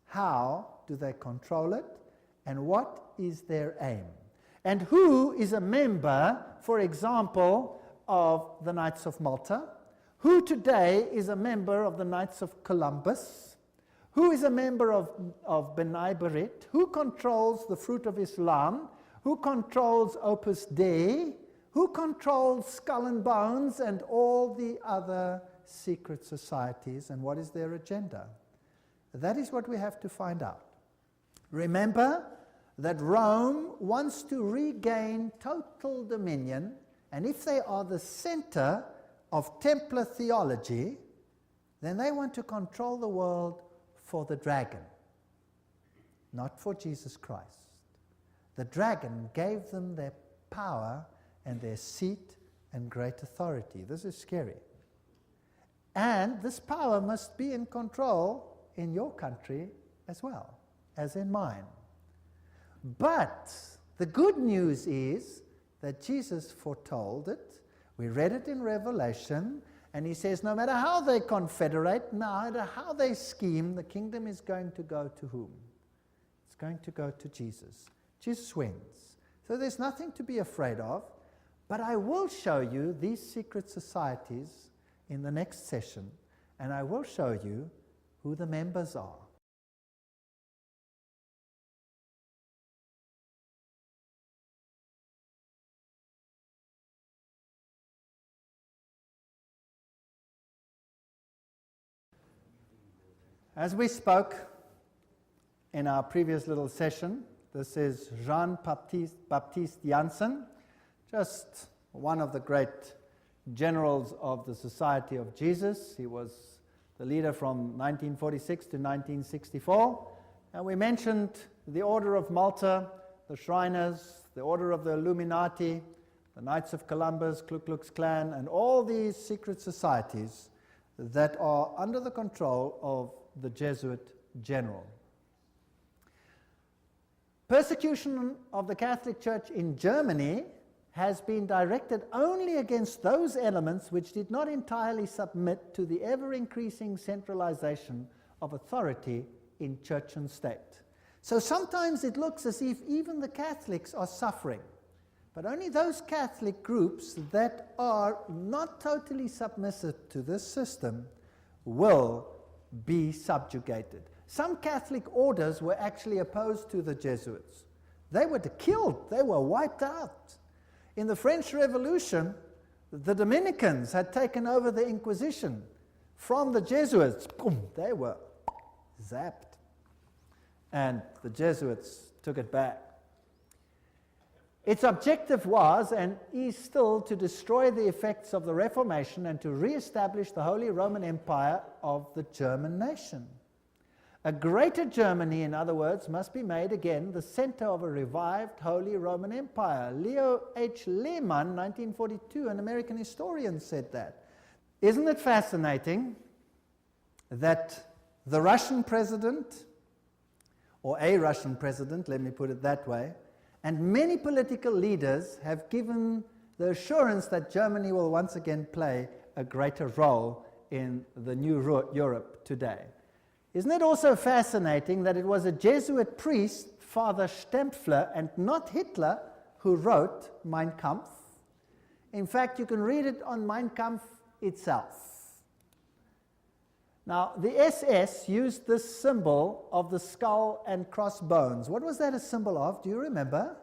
How do they control it, and what is their aim? And who is a member, for example, of the Knights of Malta? Who today is a member of the Knights of Columbus? Who is a member of B'nai B'rith? Who controls the Fruit of Islam? Who controls Opus Dei? Who controls Skull and Bones and all the other secret societies, and what is their agenda? That is what we have to find out. Remember that Rome wants to regain total dominion, and if they are the center of Templar theology, then they want to control the world for the dragon, not for Jesus Christ. The dragon gave them their power and their seat and great authority. This is scary. And this power must be in control in your country as well as in mine. But the good news is that Jesus foretold it. We read it in Revelation, and he says no matter how they confederate, no matter how they scheme, the kingdom is going to go to whom? It's going to go to Jesus. Jesus wins. So there's nothing to be afraid of, but I will show you these secret societies in the next session, and I will show you who the members are. As we spoke in our previous little session, this is Jean-Baptiste Janssen, just one of the great generals of the Society of Jesus. He was the leader from 1946 to 1964. And we mentioned the Order of Malta, the Shriners, the Order of the Illuminati, the Knights of Columbus, Ku Klux Klan, and all these secret societies that are under the control of the Jesuit general. Persecution of the Catholic Church in Germany has been directed only against those elements which did not entirely submit to the ever-increasing centralization of authority in church and state. So sometimes it looks as if even the Catholics are suffering, but only those Catholic groups that are not totally submissive to this system will be subjugated. Some Catholic orders were actually opposed to the Jesuits. They were killed, they were wiped out. In the French Revolution, the Dominicans had taken over the Inquisition from the Jesuits. Boom, they were zapped. And the Jesuits took it back. Its objective was, and is still, to destroy the effects of the Reformation and to re-establish the Holy Roman Empire of the German nation. A greater Germany, in other words, must be made again the center of a revived Holy Roman Empire. Leo H. Lehman, 1942, an American historian, said that. Isn't it fascinating that the Russian president, or a Russian president, let me put it that way, and many political leaders have given the assurance that Germany will once again play a greater role in the new Europe today. Isn't it also fascinating that it was a Jesuit priest, Father Stempfler, and not Hitler, who wrote Mein Kampf? In fact, you can read it on Mein Kampf itself. Now, the SS used this symbol of the skull and crossbones. What was that a symbol of? Do you remember?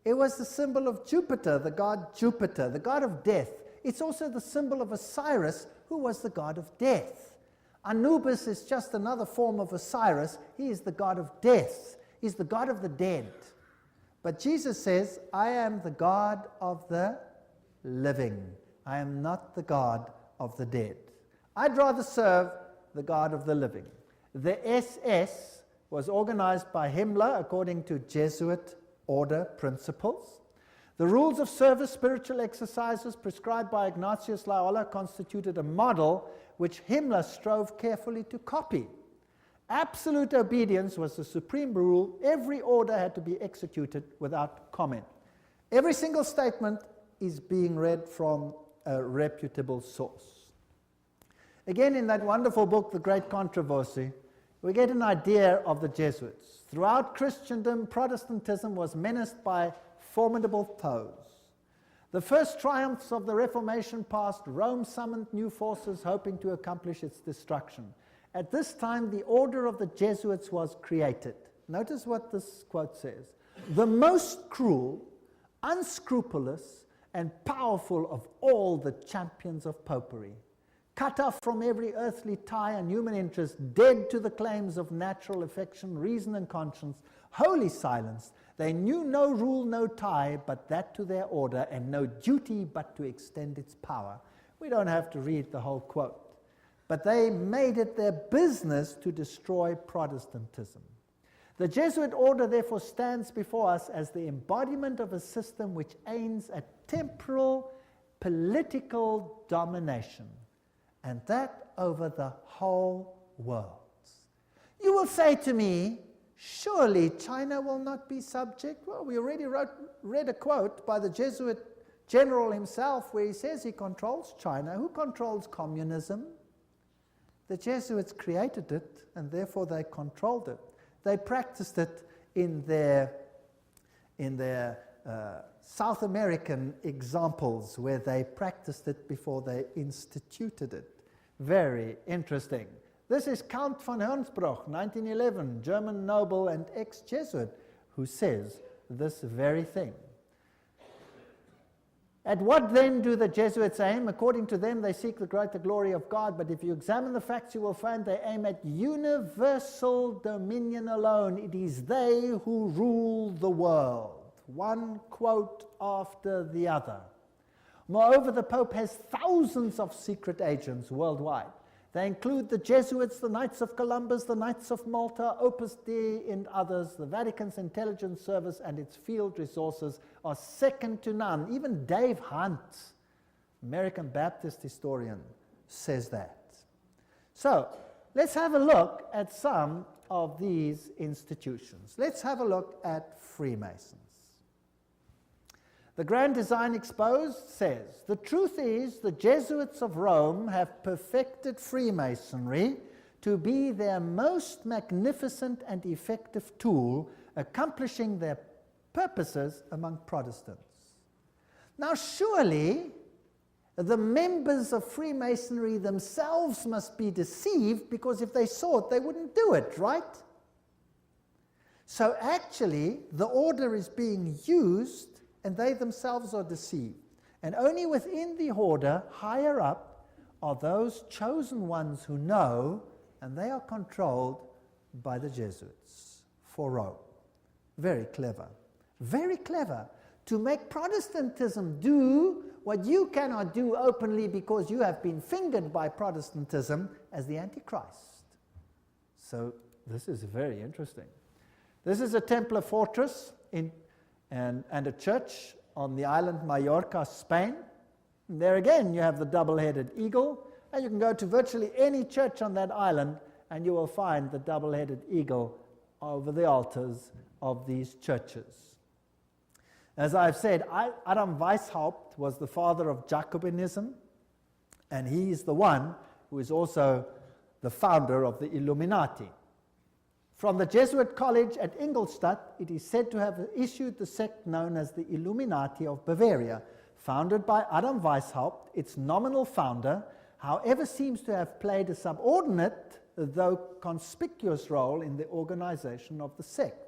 It was the symbol of Jupiter, the god Jupiter, the god of death. It's also the symbol of Osiris, who was the god of death. Anubis is just another form of Osiris. He is the god of death. He's the god of the dead. But Jesus says, I am the God of the living. I am not the God of the dead. I'd rather serve the God of the living. The SS was organized by Himmler according to Jesuit order principles. The rules of service, spiritual exercises prescribed by Ignatius Loyola constituted a model which Himmler strove carefully to copy. Absolute obedience was the supreme rule. Every order had to be executed without comment. Every single statement is being read from a reputable source. Again, in that wonderful book, The Great Controversy, we get an idea of the Jesuits. Throughout Christendom, Protestantism was menaced by formidable foes. The first triumphs of the Reformation past, Rome summoned new forces hoping to accomplish its destruction. At this time, the order of the Jesuits was created. Notice what this quote says. The most cruel, unscrupulous, and powerful of all the champions of popery. Cut off from every earthly tie and human interest, dead to the claims of natural affection, reason and conscience, wholly silenced, they knew no rule, no tie, but that to their order, and no duty but to extend its power. We don't have to read the whole quote. But they made it their business to destroy Protestantism. The Jesuit order therefore stands before us as the embodiment of a system which aims at temporal political domination, and that over the whole world. You will say to me, surely China will not be subject? Well, we already read a quote by the Jesuit general himself where he says he controls China. Who controls communism? The Jesuits created it, and therefore they controlled it. They practiced it in their South American examples where they practiced it before they instituted it. Very interesting. This is Count von Hernsbruch, 1911, German noble and ex-Jesuit, who says this very thing. At what then do the Jesuits aim? According to them, they seek the greater glory of God, but if you examine the facts, you will find they aim at universal dominion alone. It is they who rule the world. One quote after the other. Moreover, the Pope has thousands of secret agents worldwide. They include the Jesuits, the Knights of Columbus, the Knights of Malta, Opus Dei, and others. The Vatican's intelligence service and its field resources are second to none. Even Dave Hunt, American Baptist historian, says that. So, let's have a look at some of these institutions. Let's have a look at Freemasons. The Grand Design Exposed says, the truth is the Jesuits of Rome have perfected Freemasonry to be their most magnificent and effective tool, accomplishing their purposes among Protestants. Now surely the members of Freemasonry themselves must be deceived, because if they saw it, they wouldn't do it, right? So actually, the order is being used and they themselves are deceived. And only within the order, higher up, are those chosen ones who know, and they are controlled by the Jesuits for Rome. Very clever. Very clever. To make Protestantism do what you cannot do openly because you have been fingered by Protestantism as the Antichrist. So this is very interesting. This is a Templar fortress and a church on the island Mallorca, Spain. And there again you have the double-headed eagle, and you can go to virtually any church on that island and you will find the double-headed eagle over the altars of these churches. As I've said, Adam Weishaupt was the father of Jacobinism, and he is the one who is also the founder of the Illuminati. From the Jesuit college at Ingolstadt, it is said to have issued the sect known as the Illuminati of Bavaria, founded by Adam Weishaupt. Its nominal founder, however, seems to have played a subordinate, though conspicuous, role in the organization of the sect.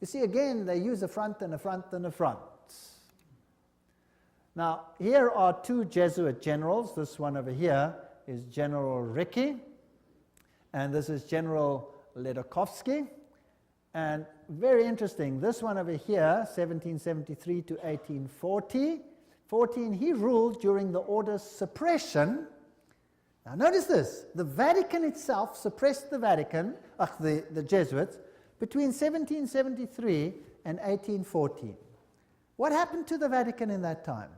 You see, again, they use a front and a front and a front. Now, here are two Jesuit generals. This one over here is General Ricci, and this is General Ledochowski. And very interesting, this one over here, 1773 to 1840, he ruled during the order's suppression. Now notice this, the Vatican itself suppressed the Jesuits, between 1773 and 1814. What happened to the Vatican in that time?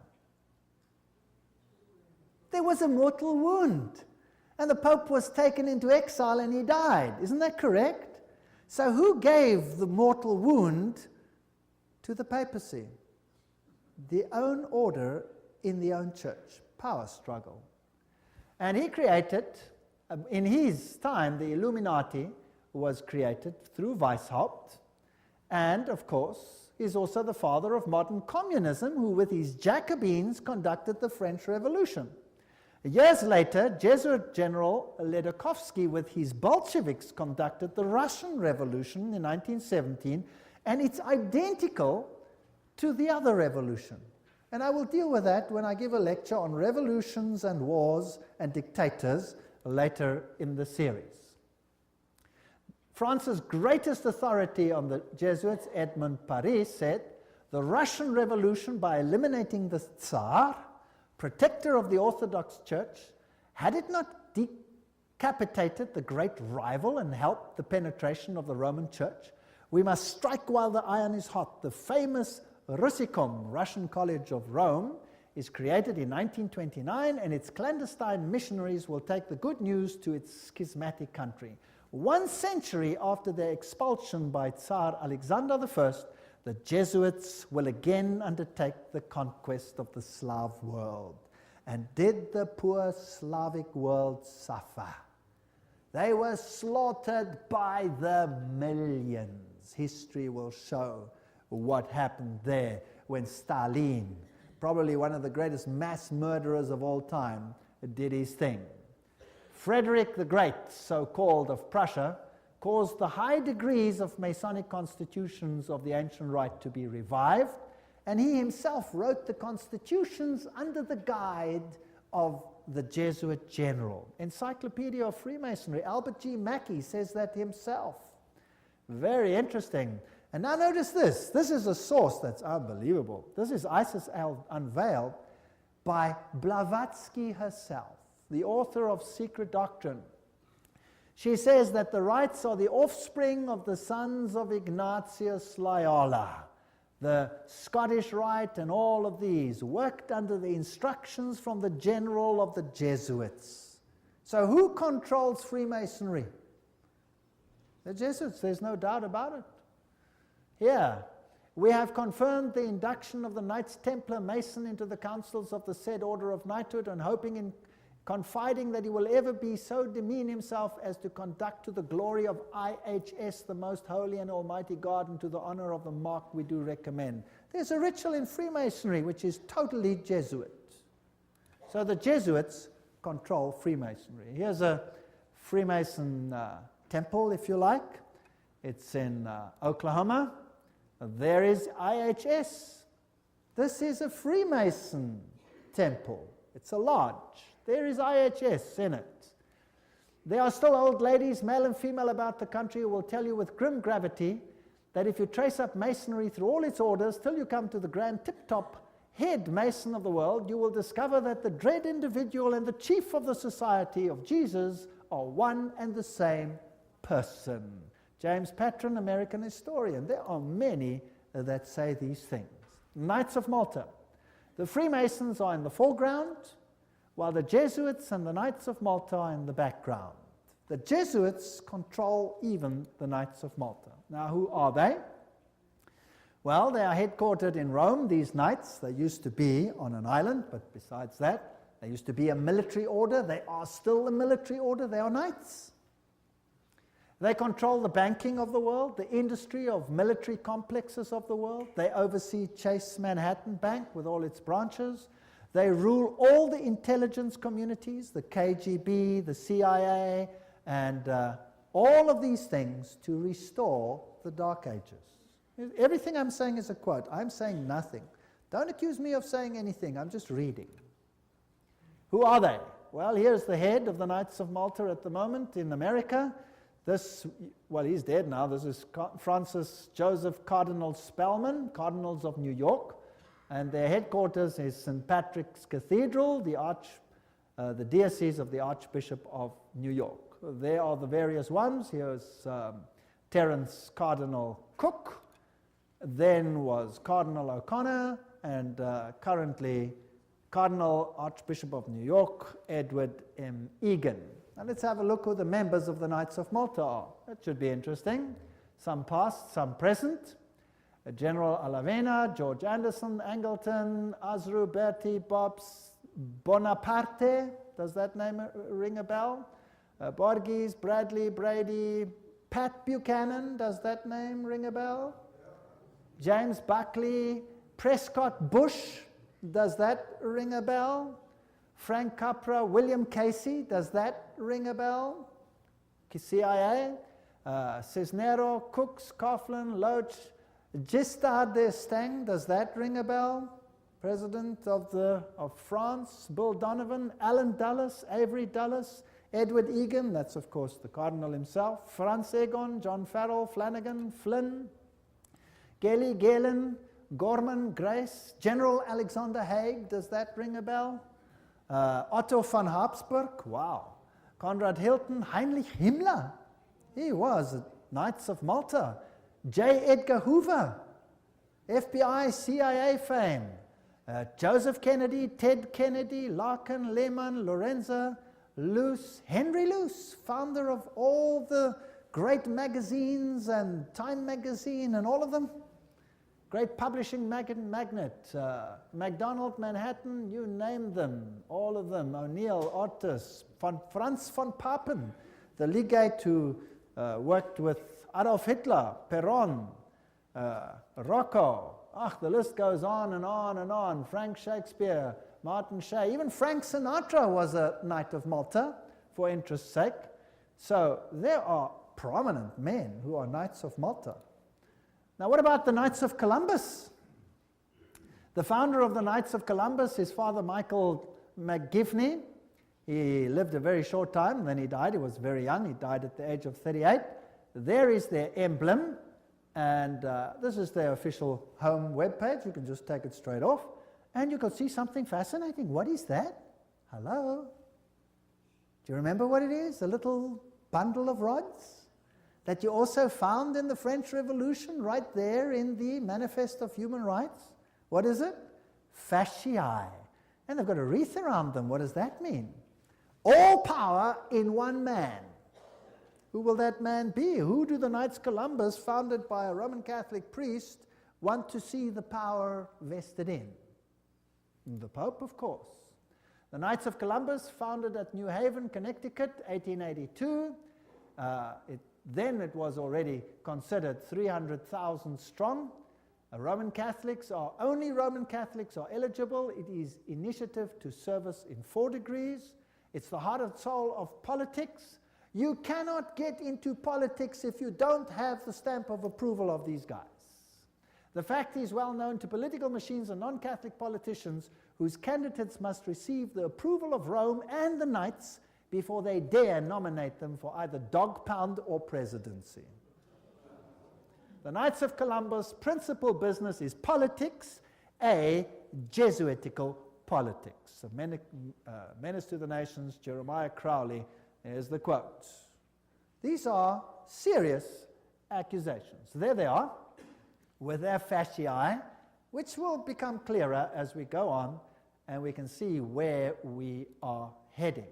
There was a mortal wound. And the Pope was taken into exile and he died. Isn't that correct? So who gave the mortal wound to the papacy? The own order in the own church. Power struggle. And he created, in his time, the Illuminati was created through Weishaupt. And, of course, is also the father of modern communism, who with his Jacobins conducted the French Revolution. Years later, Jesuit General Ledochowski with his Bolsheviks conducted the Russian Revolution in 1917, and it's identical to the other revolution. And I will deal with that when I give a lecture on revolutions and wars and dictators later in the series. France's greatest authority on the Jesuits, Edmond Paris, said, the Russian Revolution, by eliminating the Tsar, protector of the Orthodox Church, had it not decapitated the great rival and helped the penetration of the Roman Church? We must strike while the iron is hot. The famous Russicum, Russian College of Rome, is created in 1929, and its clandestine missionaries will take the good news to its schismatic country. 1 century after their expulsion by Tsar Alexander I, the Jesuits will again undertake the conquest of the Slav world. And did the poor Slavic world suffer? They were slaughtered by the millions. History will show what happened there when Stalin, probably one of the greatest mass murderers of all time, did his thing. Frederick the Great, so-called, of Prussia, caused the high degrees of Masonic constitutions of the ancient rite to be revived, and he himself wrote the constitutions under the guide of the Jesuit general. Encyclopedia of Freemasonry, Albert G. Mackey says that himself. Very interesting. And now notice this. This is a source that's unbelievable. This is ISIS Unveiled by Blavatsky herself, the author of Secret Doctrine. She says that the rites are the offspring of the sons of Ignatius Loyola. The Scottish Rite and all of these worked under the instructions from the general of the Jesuits. So who controls Freemasonry? The Jesuits, there's no doubt about it. Here, we have confirmed the induction of the Knights Templar Mason into the councils of the said order of knighthood, and hoping in confiding that he will ever be so demean himself as to conduct to the glory of IHS, the most holy and almighty God, and to the honor of the mark we do recommend. There's a ritual in Freemasonry which is totally Jesuit. So the Jesuits control Freemasonry. Here's a Freemason temple, if you like. It's in Oklahoma. There is IHS. This is a Freemason temple. It's a lodge. There is IHS in it. There are still old ladies, male and female, about the country who will tell you with grim gravity that if you trace up Masonry through all its orders till you come to the grand tip-top head Mason of the world, you will discover that the dread individual and the chief of the Society of Jesus are one and the same person. James Patron, American historian. There are many that say these things. Knights of Malta. The Freemasons are in the foreground, while the Jesuits and the Knights of Malta are in the background. The Jesuits control even the Knights of Malta. Now, who are they? Well, they are headquartered in Rome, these knights. They used to be on an island, but besides that, they used to be a military order. They are still a military order. They are knights. They control the banking of the world, the industry of military complexes of the world. They oversee Chase Manhattan Bank with all its branches. They rule all the intelligence communities, the KGB, the CIA, and all of these things to restore the Dark Ages. Everything I'm saying is a quote. I'm saying nothing. Don't accuse me of saying anything. I'm just reading. Who are they? Well, here's the head of the Knights of Malta at the moment in America. Well, he's dead now. This is Francis Joseph Cardinal Spellman, Cardinals of New York. And their headquarters is St. Patrick's Cathedral, the diocese of the Archbishop of New York. There are the various ones. Here's Terence Cardinal Cook, then was Cardinal O'Connor, and currently Cardinal Archbishop of New York, Edward M. Egan. Now let's have a look who the members of the Knights of Malta are. That should be interesting. Some past, some present. General Alavena, George Anderson, Angleton, Azru, Bertie, Bobs, Bonaparte. Does that name ring a bell? Borges, Bradley, Brady, Pat Buchanan. Does that name ring a bell? James Buckley, Prescott Bush. Does that ring a bell? Frank Capra, William Casey. Does that ring a bell? CIA. Cisnero, Cooks, Coughlin, Loach, Giscard d'Estaing, does that ring a bell? President of France, Bill Donovan, Alan Dulles, Avery Dulles, Edward Egan, that's of course the Cardinal himself, Franz Egon, John Farrell, Flanagan, Flynn, Gelly, Galen, Gorman, Grace, General Alexander Haig, does that ring a bell? Otto von Habsburg, wow. Conrad Hilton, Heinrich Himmler, he was at Knights of Malta. J. Edgar Hoover, FBI, CIA fame. Joseph Kennedy, Ted Kennedy, Larkin, Lehman, Lorenza, Luce, Henry Luce, founder of all the great magazines and Time magazine and all of them. Great publishing magnate. MacDonald, Manhattan, you name them, all of them. O'Neill, Otis, Franz von Papen, the legate who worked with Adolf Hitler, Perón, Rocco, the list goes on and on and on. Frank Shakespeare, Martin Shea, even Frank Sinatra was a Knight of Malta, for interest's sake. So there are prominent men who are Knights of Malta. Now what about the Knights of Columbus? The founder of the Knights of Columbus is Father Michael McGivney. He lived a very short time, then he died. He was very young. He died at the age of 38. There is their emblem, and this is their official home webpage. You can just take it straight off, and you can see something fascinating. What is that? Hello? Do you remember what it is? A little bundle of rods that you also found in the French Revolution, right there in the Manifest of Human Rights. What is it? Fasciae. And they've got a wreath around them. What does that mean? All power in one man. Who will that man be? Who do the Knights Columbus, founded by a Roman Catholic priest, want to see the power vested in? The Pope, of course. The Knights of Columbus, founded at New Haven, Connecticut, 1882. Then it was already considered 300,000 strong. Only Roman Catholics are eligible. It is initiative to service in 4 degrees. It's the heart and soul of politics. You cannot get into politics if you don't have the stamp of approval of these guys. The fact is well known to political machines and non-Catholic politicians whose candidates must receive the approval of Rome and the Knights before they dare nominate them for either dog pound or presidency. The Knights of Columbus' principal business is politics, a Jesuitical politics. A menace to the nations, Jeremiah Crowley, is the quote. These are serious accusations. There they are, with their fasciae, which will become clearer as we go on, and we can see where we are heading.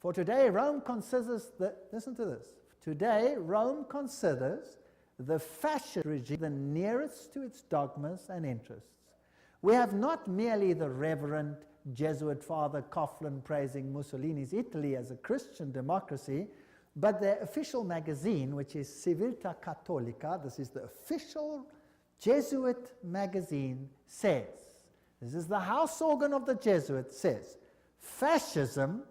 For today, Rome considers listen to this. Today, Rome considers the fascist regime the nearest to its dogmas and interests. We have not merely the Reverend Jesuit Father Coughlin praising Mussolini's Italy as a Christian democracy, but their official magazine, which is Civiltà Cattolica, this is the official Jesuit magazine, says, this is the house organ of the Jesuits, says, fascism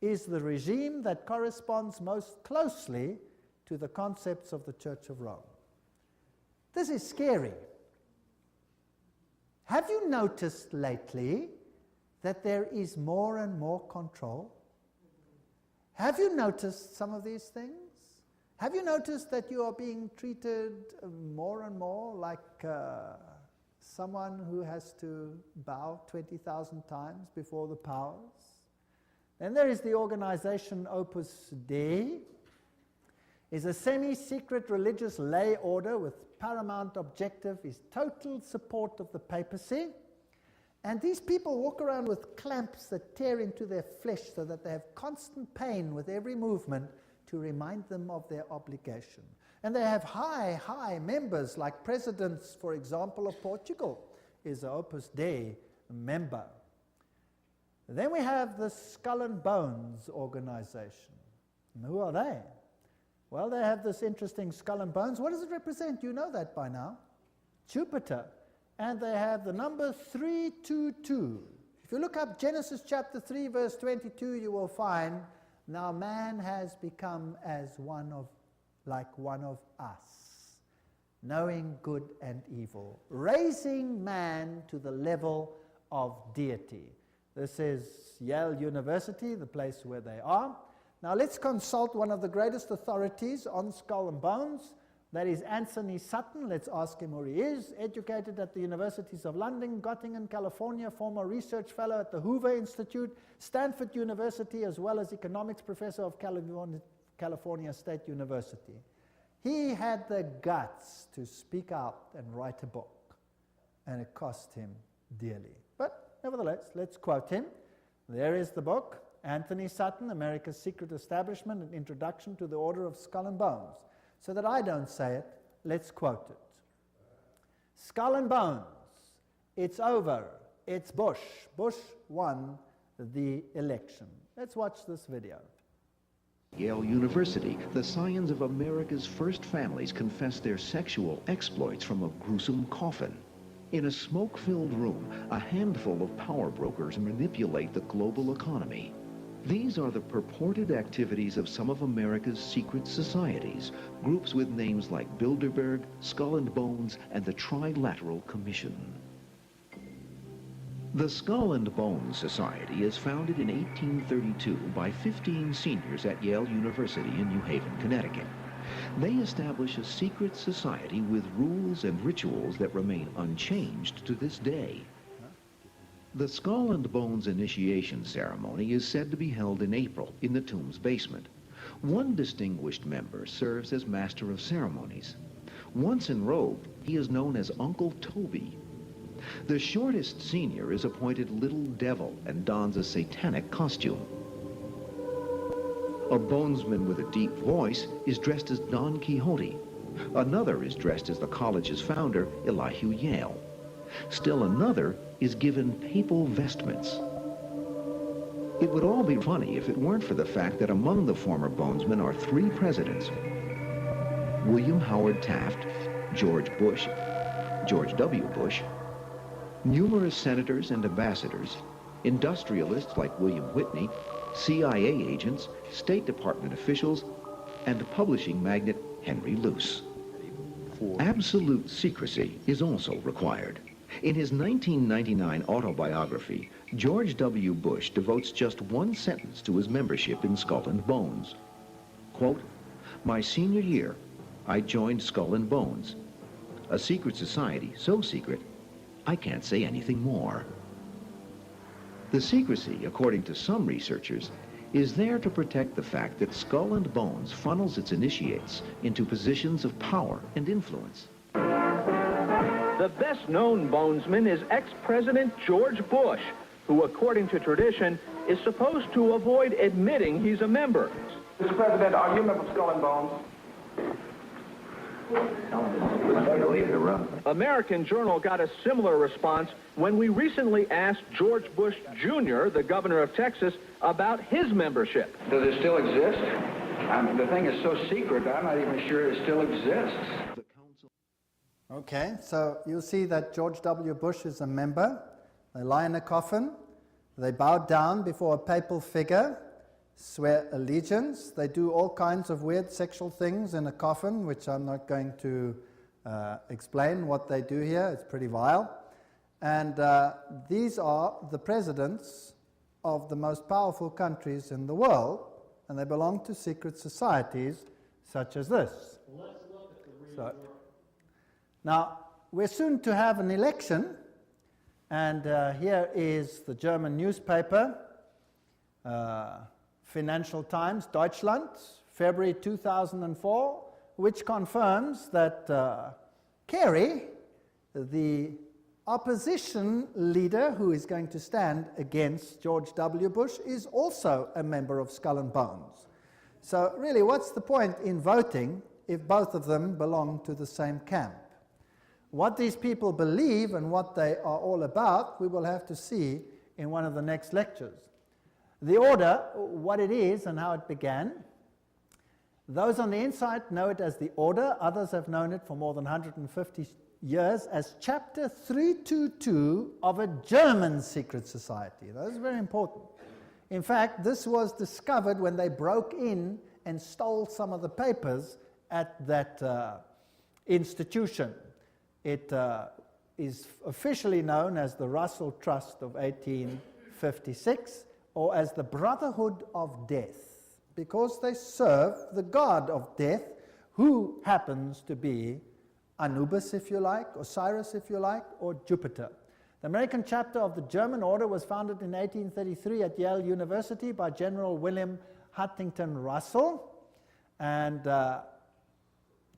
is the regime that corresponds most closely to the concepts of the Church of Rome. This is scary. Have you noticed lately that there is more and more control? Have you noticed some of these things? Have you noticed that you are being treated more and more like someone who has to bow 20,000 times before the powers? Then there is the organization Opus Dei. Is a semi-secret religious lay order with paramount objective is total support of the papacy. And these people walk around with clamps that tear into their flesh so that they have constant pain with every movement to remind them of their obligation. And they have high members, like presidents, for example, of Portugal is an Opus Dei member. Then we have the Skull and Bones organization. And who are they? Well, they have this interesting skull and bones. What does it represent? You know that by now. Jupiter. And they have the number 322. If you look up Genesis chapter 3, verse 22, you will find, now man has become like one of us, knowing good and evil, raising man to the level of deity. This is Yale University, the place where they are. Now let's consult one of the greatest authorities on skull and bones. That is Anthony Sutton. Let's ask him who he is. Educated at the Universities of London, Göttingen, California, former research fellow at the Hoover Institute, Stanford University, as well as economics professor of California State University. He had the guts to speak out and write a book, and it cost him dearly. But nevertheless, let's quote him. There is the book. Anthony Sutton, America's Secret Establishment, an Introduction to the Order of Skull and Bones. So that I don't say it, let's quote it. Skull and Bones, it's over, it's Bush. Bush won the election. Let's watch this video. Yale University, the scions of America's first families confess their sexual exploits from a gruesome coffin. In a smoke-filled room, a handful of power brokers manipulate the global economy. These are the purported activities of some of America's secret societies, groups with names like Bilderberg, Skull and Bones, and the Trilateral Commission. The Skull and Bones Society is founded in 1832 by 15 seniors at Yale University in New Haven, Connecticut. They establish a secret society with rules and rituals that remain unchanged to this day. The Skull and Bones initiation ceremony is said to be held in April in the tomb's basement. One distinguished member serves as master of ceremonies. Once enrobed, he is known as Uncle Toby. The shortest senior is appointed Little Devil and dons a satanic costume. A bonesman with a deep voice is dressed as Don Quixote. Another is dressed as the college's founder, Elihu Yale. Still another is given papal vestments. It would all be funny if it weren't for the fact that among the former bonesmen are 3 presidents: William Howard Taft, George Bush, George W. Bush, numerous senators and ambassadors, industrialists like William Whitney, CIA agents, State Department officials, and publishing magnate Henry Luce. Absolute secrecy is also required. In his 1999 autobiography, George W. Bush devotes just one sentence to his membership in Skull and Bones. Quote, "My senior year, I joined Skull and Bones, a secret society so secret, I can't say anything more." The secrecy, according to some researchers, is there to protect the fact that Skull and Bones funnels its initiates into positions of power and influence. The best-known bonesman is ex-President George Bush, who, according to tradition, is supposed to avoid admitting he's a member. Mr. President, are you a member of Skull and Bones? American Journal got a similar response when we recently asked George Bush Jr., the governor of Texas, about his membership. Does it still exist? The thing is so secret, I'm not even sure it still exists. Okay, so you'll see that George W. Bush is a member. They lie in a coffin. They bow down before a papal figure, swear allegiance. They do all kinds of weird sexual things in a coffin, which I'm not going to explain what they do here. It's pretty vile. And these are the presidents of the most powerful countries in the world, and they belong to secret societies such as this. Well, let's look at the real world. Now, we're soon to have an election, and here is the German newspaper, Financial Times, Deutschland, February 2004, which confirms that Kerry, the opposition leader who is going to stand against George W. Bush, is also a member of Skull and Bones. So really, what's the point in voting if both of them belong to the same camp? What these people believe and what they are all about, we will have to see in one of the next lectures. The order, what it is and how it began. Those on the inside know it as the order. Others have known it for more than 150 years as Chapter 322 of a German secret society. That is very important. In fact, this was discovered when they broke in and stole some of the papers at that institution. It is officially known as the Russell Trust of 1856, or as the Brotherhood of Death, because they serve the god of death, who happens to be Anubis, if you like, Osiris, if you like, or Jupiter. The American chapter of the German order was founded in 1833 at Yale University by General William Huntington Russell, and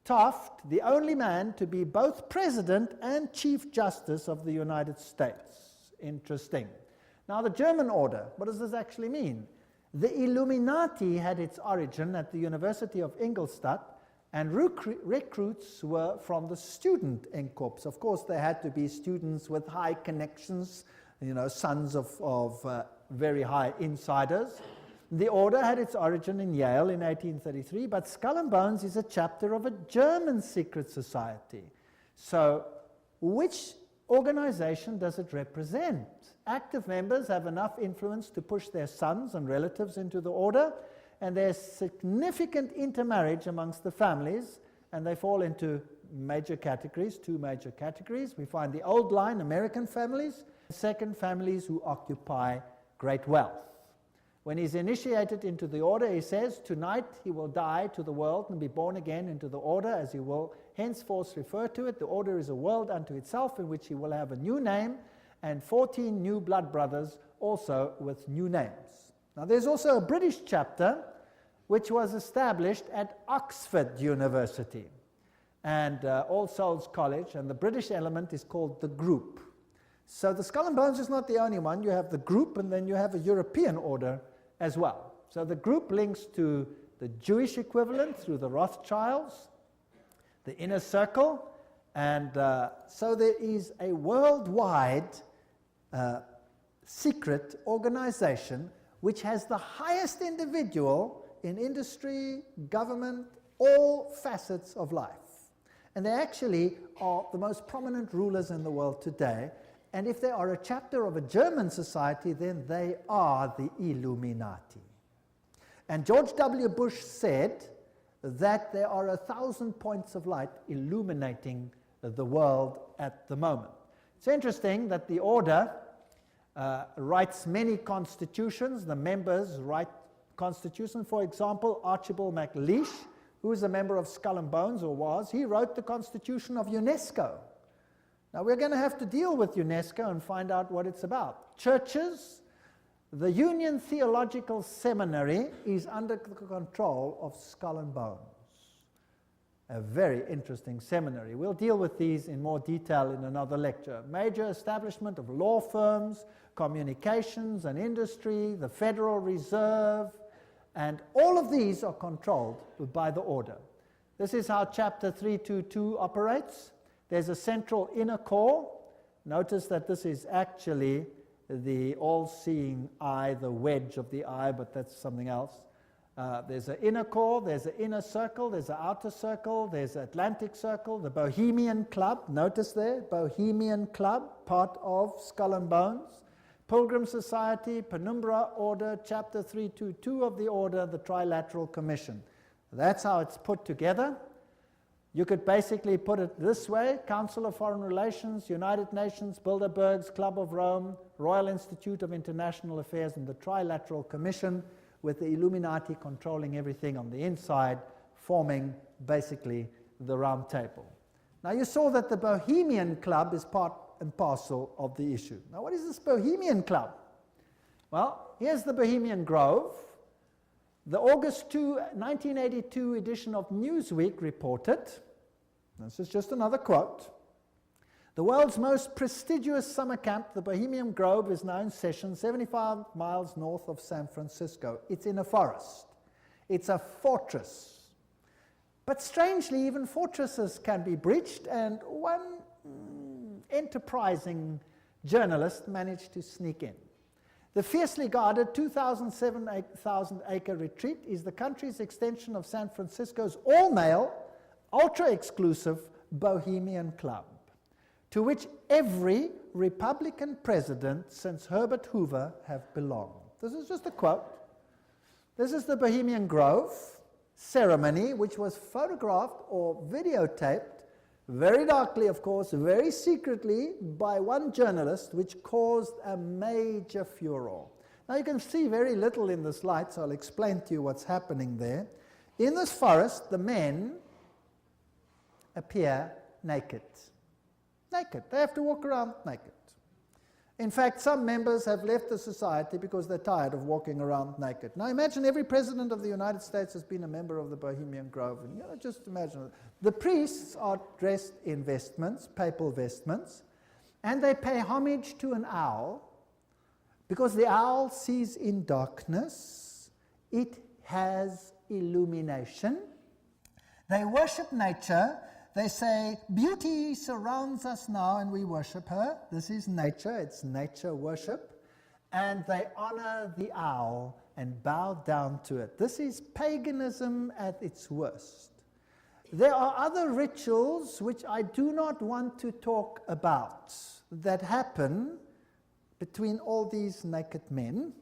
Taft, the only man to be both President and Chief Justice of the United States. Interesting. Now, the German order, what does this actually mean? The Illuminati had its origin at the University of Ingolstadt, and recruits were from the student Inkorps. Of course, they had to be students with high connections, you know, sons of very high insiders. The order had its origin in Yale in 1833, but Skull and Bones is a chapter of a German secret society. So, which organization does it represent? Active members have enough influence to push their sons and relatives into the order, and there's significant intermarriage amongst the families, and they fall into major categories, 2 major categories. We find the old line American families, Second, families who occupy great wealth. When he's initiated into the order, he says, tonight he will die to the world and be born again into the order, as he will henceforth refer to it. The order is a world unto itself, in which he will have a new name, and 14 new blood brothers also with new names. Now there's also a British chapter which was established at Oxford University and All Souls College, and the British element is called the Group. So the Skull and Bones is not the only one. You have the Group, and then you have a European order as well. So the Group links to the Jewish equivalent through the Rothschilds, the Inner Circle, and so there is a worldwide secret organization which has the highest individual in industry, government, all facets of life. And they actually are the most prominent rulers in the world today. And if they are a chapter of a German society, then they are the Illuminati. And George W. Bush said that there are 1,000 points of light illuminating the world at the moment. It's interesting that the order writes many constitutions. The members write constitutions. For example, Archibald MacLeish, who is a member of Skull and Bones, or was, he wrote the constitution of UNESCO. Now we're going to have to deal with UNESCO and find out what it's about. Churches, the Union Theological Seminary is under the control of Skull and Bones. A very interesting seminary. We'll deal with these in more detail in another lecture. Major establishment of law firms, communications and industry, the Federal Reserve, and all of these are controlled by the order. This is how Chapter 322 operates. There's a central inner core. Notice that this is actually the all-seeing eye, the wedge of the eye, but that's something else. There's an inner core, there's an inner circle, there's an outer circle, there's an Atlantic Circle, the Bohemian Club, notice there, Bohemian Club, part of Skull and Bones, Pilgrim Society, Penumbra Order, Chapter 322 of the Order, the Trilateral Commission. That's how it's put together. You could basically put it this way: Council of Foreign Relations, United Nations, Bilderbergs, Club of Rome, Royal Institute of International Affairs, and the Trilateral Commission, with the Illuminati controlling everything on the inside, forming basically the Round Table. Now you saw that the Bohemian Club is part and parcel of the issue. Now what is this Bohemian Club? Well, here's the Bohemian Grove. The August 2, 1982 edition of Newsweek reported, this is just another quote, the world's most prestigious summer camp, the Bohemian Grove, is now in session 75 miles north of San Francisco. It's in a forest. It's a fortress. But strangely, even fortresses can be breached, and one enterprising journalist managed to sneak in. The fiercely guarded 2,007 acre retreat is the country's extension of San Francisco's all-male, ultra-exclusive Bohemian Club, to which every Republican president since Herbert Hoover have belonged. This is just a quote. This is the Bohemian Grove ceremony, which was photographed or videotaped, very darkly, of course, very secretly, by one journalist, which caused a major furor. Now you can see very little in this light, so I'll explain to you what's happening there. In this forest, the men appear naked. Naked. They have to walk around naked. In fact, some members have left the society because they're tired of walking around naked. Now imagine every president of the United States has been a member of the Bohemian Grove. And just imagine it. The priests are dressed in vestments, papal vestments, and they pay homage to an owl because the owl sees in darkness. It has illumination. They worship nature. They say, beauty surrounds us now and we worship her. This is nature, it's nature worship. And they honor the owl and bow down to it. This is paganism at its worst. There are other rituals which I do not want to talk about that happen between all these naked men.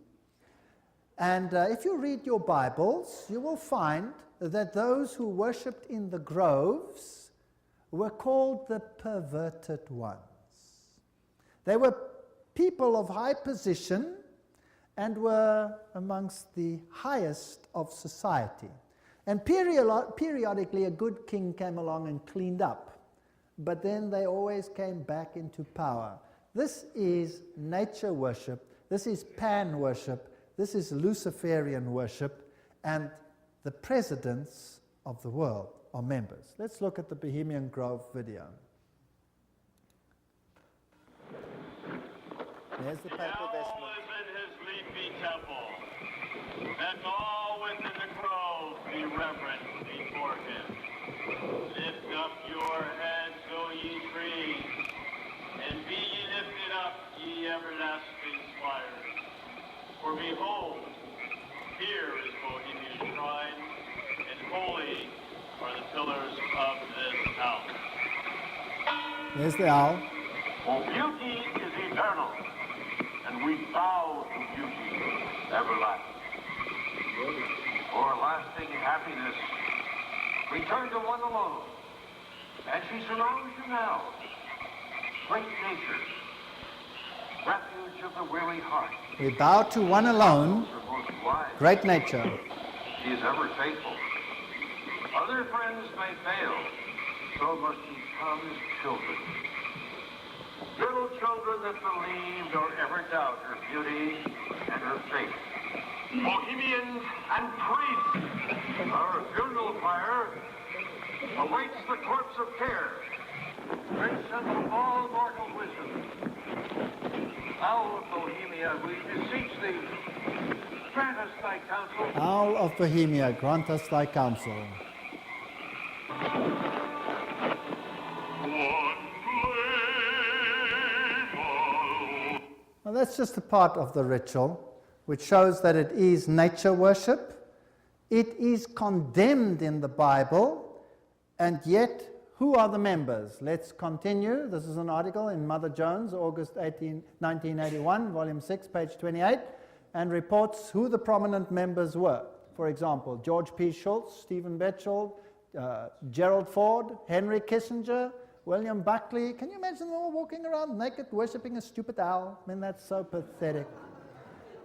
And if you read your Bibles, you will find that those who worshipped in the groves were called the perverted ones. They were people of high position and were amongst the highest of society. And periodically a good king came along and cleaned up, but then they always came back into power. This is nature worship, this is pan worship, this is Luciferian worship, and the presidents of the world are members. Let's look at the Bohemian Grove video. There's the papal vestment. All is in his leafy temple, and all within the grove be reverent before him. Lift up your heads, O ye trees, and be ye lifted up, ye everlasting spires. For behold, here is Bohemia's shrine, and holy are the pillars of this house. There's the owl. For beauty is eternal, and we bow to beauty everlasting. For lasting happiness, return to one alone, and she surrounds you now. Great nature, refuge of the weary heart. We bow to one alone, great nature. She is ever faithful. Other friends may fail, so must ye come as children. Little children that believe nor ever doubt her beauty and her faith. Bohemians and priests, our funeral pyre awaits the corpse of care. Prince of all mortal wisdom, Owl of Bohemia, we beseech thee, grant us thy counsel. Owl of Bohemia, grant us thy counsel. Well, that's just a part of the ritual, which shows that it is nature worship. It is condemned in the Bible, and yet, who are the members? Let's continue. This is an article in Mother Jones, August 1981, volume 6, page 28, and reports who the prominent members were. For example, George P. Schultz, Stephen Batchelor, Gerald Ford, Henry Kissinger, William Buckley. Can you imagine them all walking around naked, worshipping a stupid owl? I mean, that's so pathetic.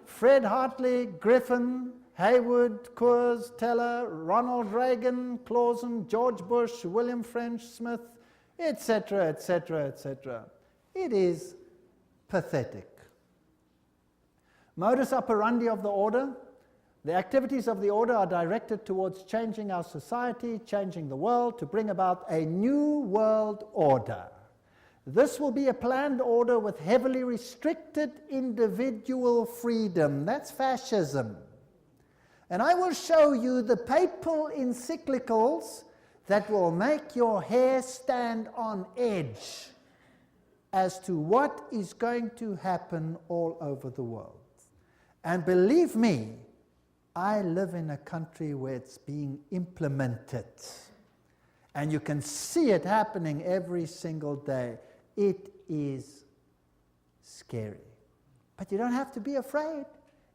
Fred Hartley, Griffin, Haywood, Coors, Teller, Ronald Reagan, Clausen, George Bush, William French Smith, etc., etc., etc. It is pathetic. Modus operandi of the order. The activities of the order are directed towards changing our society, changing the world, to bring about a new world order. This will be a planned order with heavily restricted individual freedom. That's fascism. And I will show you the papal encyclicals that will make your hair stand on edge as to what is going to happen all over the world. And believe me, I live in a country where it's being implemented. And you can see it happening every single day. It is scary. But you don't have to be afraid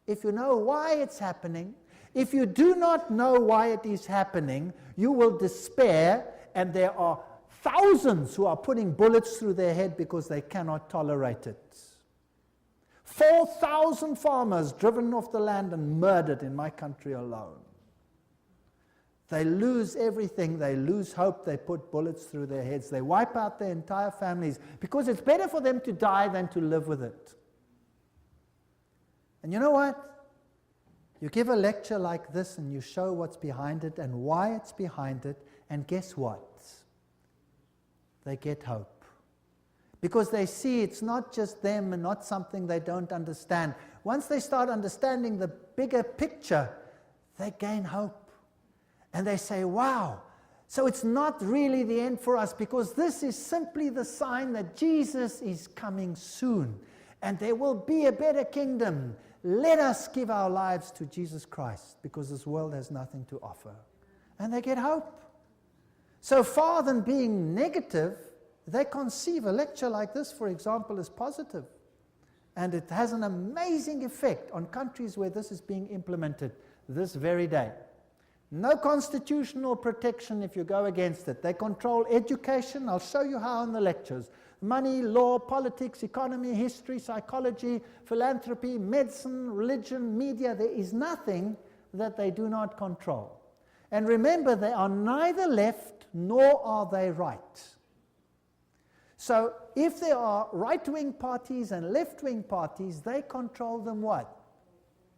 if you know why it's happening. If you do not know why it is happening, you will despair, and there are thousands who are putting bullets through their head because they cannot tolerate it. 4,000 farmers driven off the land and murdered in my country alone. They lose everything, they lose hope, they put bullets through their heads, they wipe out their entire families because it's better for them to die than to live with it. And you know what? You give a lecture like this and you show what's behind it and why it's behind it, and guess what? They get hope. Because they see it's not just them and not something they don't understand. Once they start understanding the bigger picture, they gain hope. And they say, wow, so it's not really the end for us, because this is simply the sign that Jesus is coming soon. And there will be a better kingdom. Let us give our lives to Jesus Christ, because this world has nothing to offer. And they get hope. So far than being negative, they conceive a lecture like this, for example, as positive. And it has an amazing effect on countries where this is being implemented this very day. No constitutional protection if you go against it. They control education. I'll show you how in the lectures. Money, law, politics, economy, history, psychology, philanthropy, medicine, religion, media. There is nothing that they do not control. And remember, they are neither left nor are they right. So if there are right-wing parties and left-wing parties, they control them what?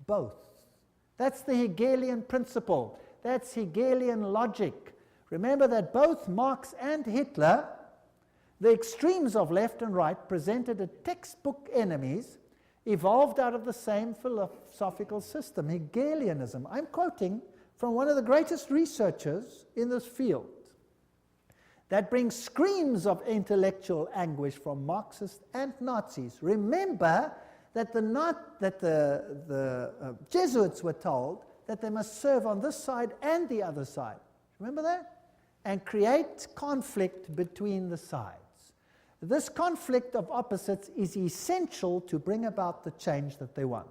Both. That's the Hegelian principle. That's Hegelian logic. Remember that both Marx and Hitler, the extremes of left and right, presented as textbook enemies, evolved out of the same philosophical system, Hegelianism. I'm quoting from one of the greatest researchers in this field that brings screams of intellectual anguish from Marxists and Nazis. Remember that the Jesuits were told that they must serve on this side and the other side. Remember that? And create conflict between the sides. This conflict of opposites is essential to bring about the change that they want.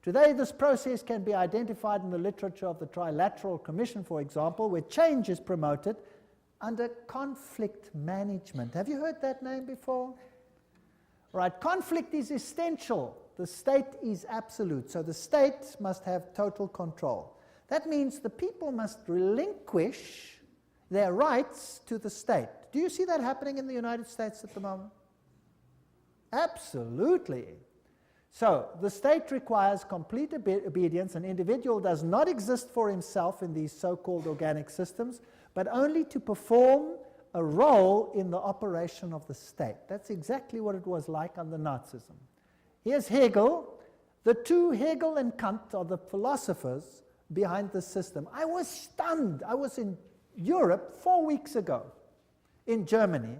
Today, this process can be identified in the literature of the Trilateral Commission, for example, where change is promoted under conflict management. Have you heard that name before? Right, conflict is essential. The state is absolute. So the state must have total control. That means the people must relinquish their rights to the state. Do you see that happening in the United States at the moment? Absolutely. So the state requires complete obedience. An individual does not exist for himself in these so-called organic systems, but only to perform a role in the operation of the state. That's exactly what it was like under Nazism. Here's Hegel. The two, Hegel and Kant, are the philosophers behind the system. I was stunned. I was in Europe 4 weeks ago, in Germany,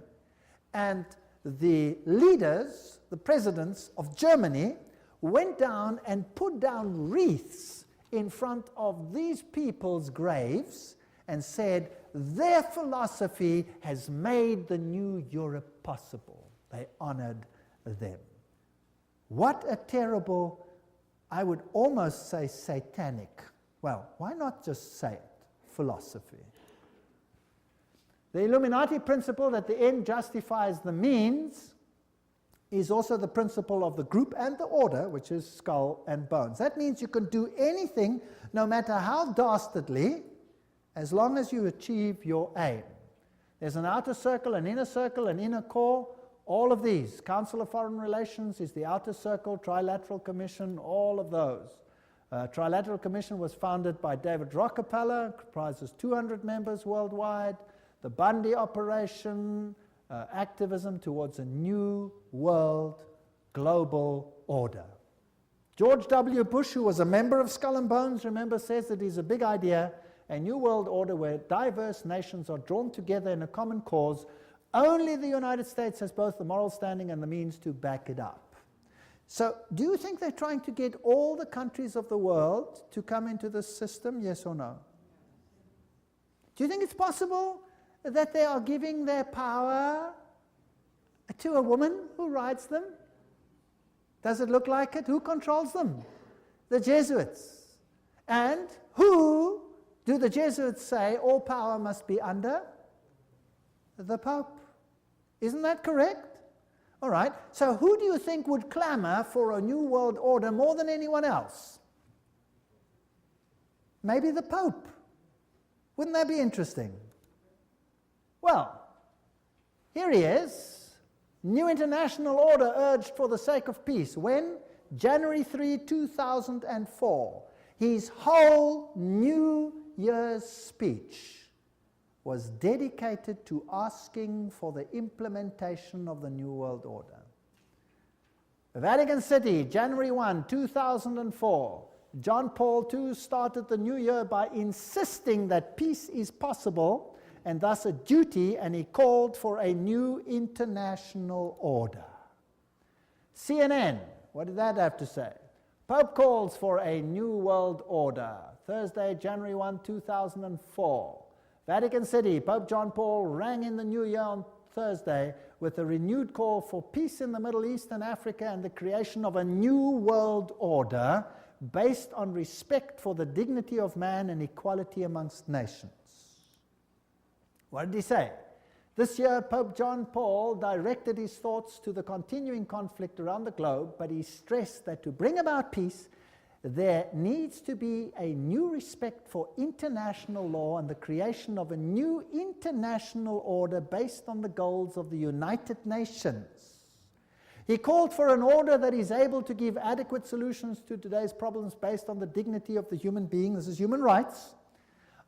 and the leaders, the presidents of Germany, went down and put down wreaths in front of these people's graves and said, their philosophy has made the new Europe possible. They honored them. What a terrible, I would almost say satanic, well, why not just say it, philosophy. The Illuminati principle that the end justifies the means is also the principle of the group and the order, which is skull and bones. That means you can do anything, no matter how dastardly, as long as you achieve your aim. There's an outer circle, an inner core, all of these. Council of Foreign Relations is the outer circle, Trilateral Commission, all of those. Trilateral Commission was founded by David Rockefeller, comprises 200 members worldwide. The Bundy operation, activism towards a new world global order. George W. Bush, who was a member of Skull and Bones, remember, says that it's a big idea, a new world order where diverse nations are drawn together in a common cause. Only the United States has both the moral standing and the means to back it up. So, do you think they're trying to get all the countries of the world to come into this system, yes or no? Do you think it's possible that they are giving their power to a woman who rides them? Does it look like it? Who controls them? The Jesuits. And who do the Jesuits say all power must be under? The Pope. Isn't that correct? All right. So who do you think would clamor for a new world order more than anyone else? Maybe the Pope. Wouldn't that be interesting? Well, here he is. New international order urged for the sake of peace. When? January 3, 2004. His whole New Year's speech was dedicated to asking for the implementation of the New World Order. Vatican City, January 1, 2004. John Paul II started the new year by insisting that peace is possible and thus a duty, and he called for a new international order. CNN, what did that have to say? Pope calls for a new world order. Thursday, January 1, 2004. Vatican City, Pope John Paul rang in the new year on Thursday with a renewed call for peace in the Middle East and Africa and the creation of a new world order based on respect for the dignity of man and equality amongst nations. What did he say? This year, Pope John Paul directed his thoughts to the continuing conflict around the globe, but he stressed that to bring about peace, there needs to be a new respect for international law and the creation of a new international order based on the goals of the United Nations. He called for an order that is able to give adequate solutions to today's problems based on the dignity of the human being, this is human rights,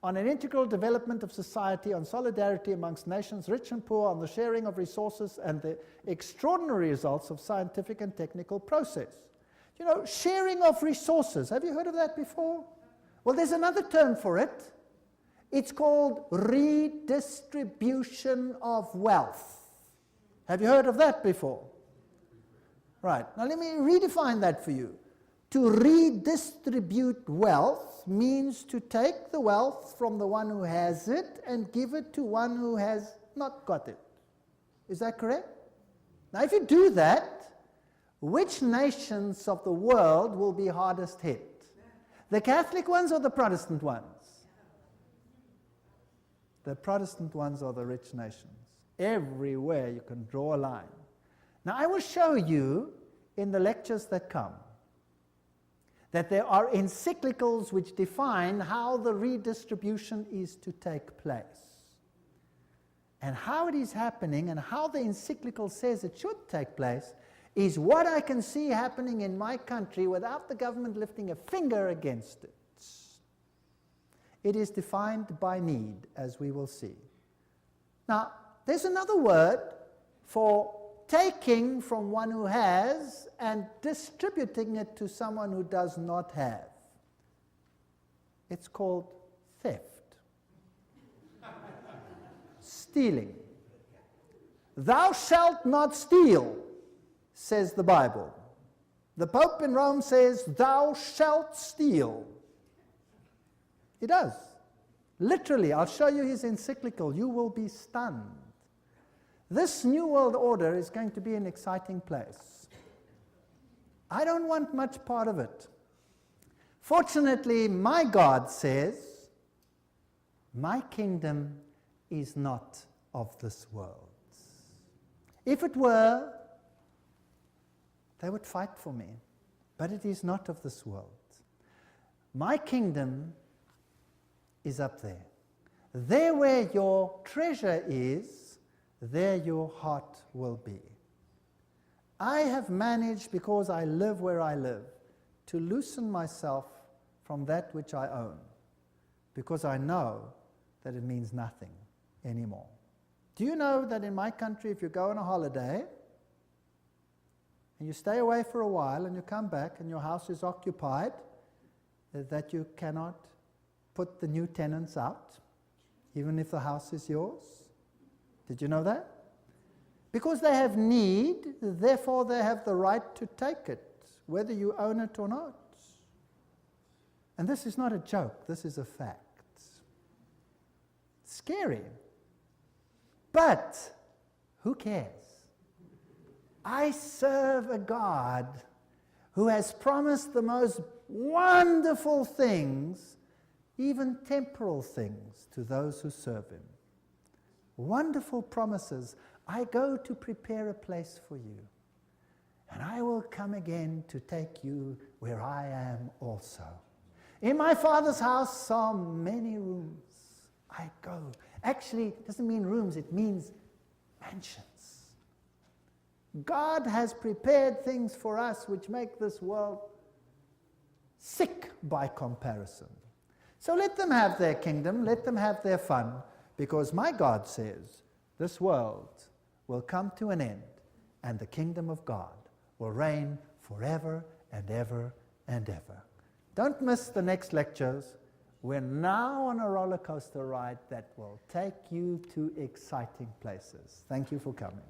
on an integral development of society, on solidarity amongst nations, rich and poor, on the sharing of resources and the extraordinary results of scientific and technical process. You know, sharing of resources. Have you heard of that before? Well, there's another term for it. It's called redistribution of wealth. Have you heard of that before? Right. Now let me redefine that for you. To redistribute wealth means to take the wealth from the one who has it and give it to one who has not got it. Is that correct? Now if you do that, which nations of the world will be hardest hit? The Catholic ones or the Protestant ones? The Protestant ones are the rich nations. Everywhere you can draw a line. Now I will show you in the lectures that come that there are encyclicals which define how the redistribution is to take place. And how it is happening and how the encyclical says it should take place is what I can see happening in my country without the government lifting a finger against it. It is defined by need, as we will see. Now, there's another word for taking from one who has and distributing it to someone who does not have. It's called theft. Stealing. Thou shalt not steal, says the Bible. The Pope in Rome says, thou shalt steal. He does. Literally, I'll show you his encyclical. You will be stunned. This New World Order is going to be an exciting place. I don't want much part of it. Fortunately, my God says, my kingdom is not of this world. If it were, they would fight for me, but it is not of this world. My kingdom is up there. There where your treasure is, there your heart will be. I have managed, because I live where I live, to loosen myself from that which I own, because I know that it means nothing anymore. Do you know that in my country, if you go on a holiday, and you stay away for a while, and you come back, and your house is occupied, that you cannot put the new tenants out, even if the house is yours? Did you know that? Because they have need, therefore they have the right to take it, whether you own it or not. And this is not a joke, this is a fact. Scary. But who cares? I serve a God who has promised the most wonderful things, even temporal things, to those who serve him. Wonderful promises. I go to prepare a place for you, and I will come again to take you where I am also. In my Father's house are many rooms. I go. Actually, it doesn't mean rooms, it means mansions. God has prepared things for us which make this world sick by comparison. So let them have their kingdom, let them have their fun, because my God says this world will come to an end, and the kingdom of God will reign forever and ever and ever. Don't miss the next lectures. We're now on a roller coaster ride that will take you to exciting places. Thank you for coming.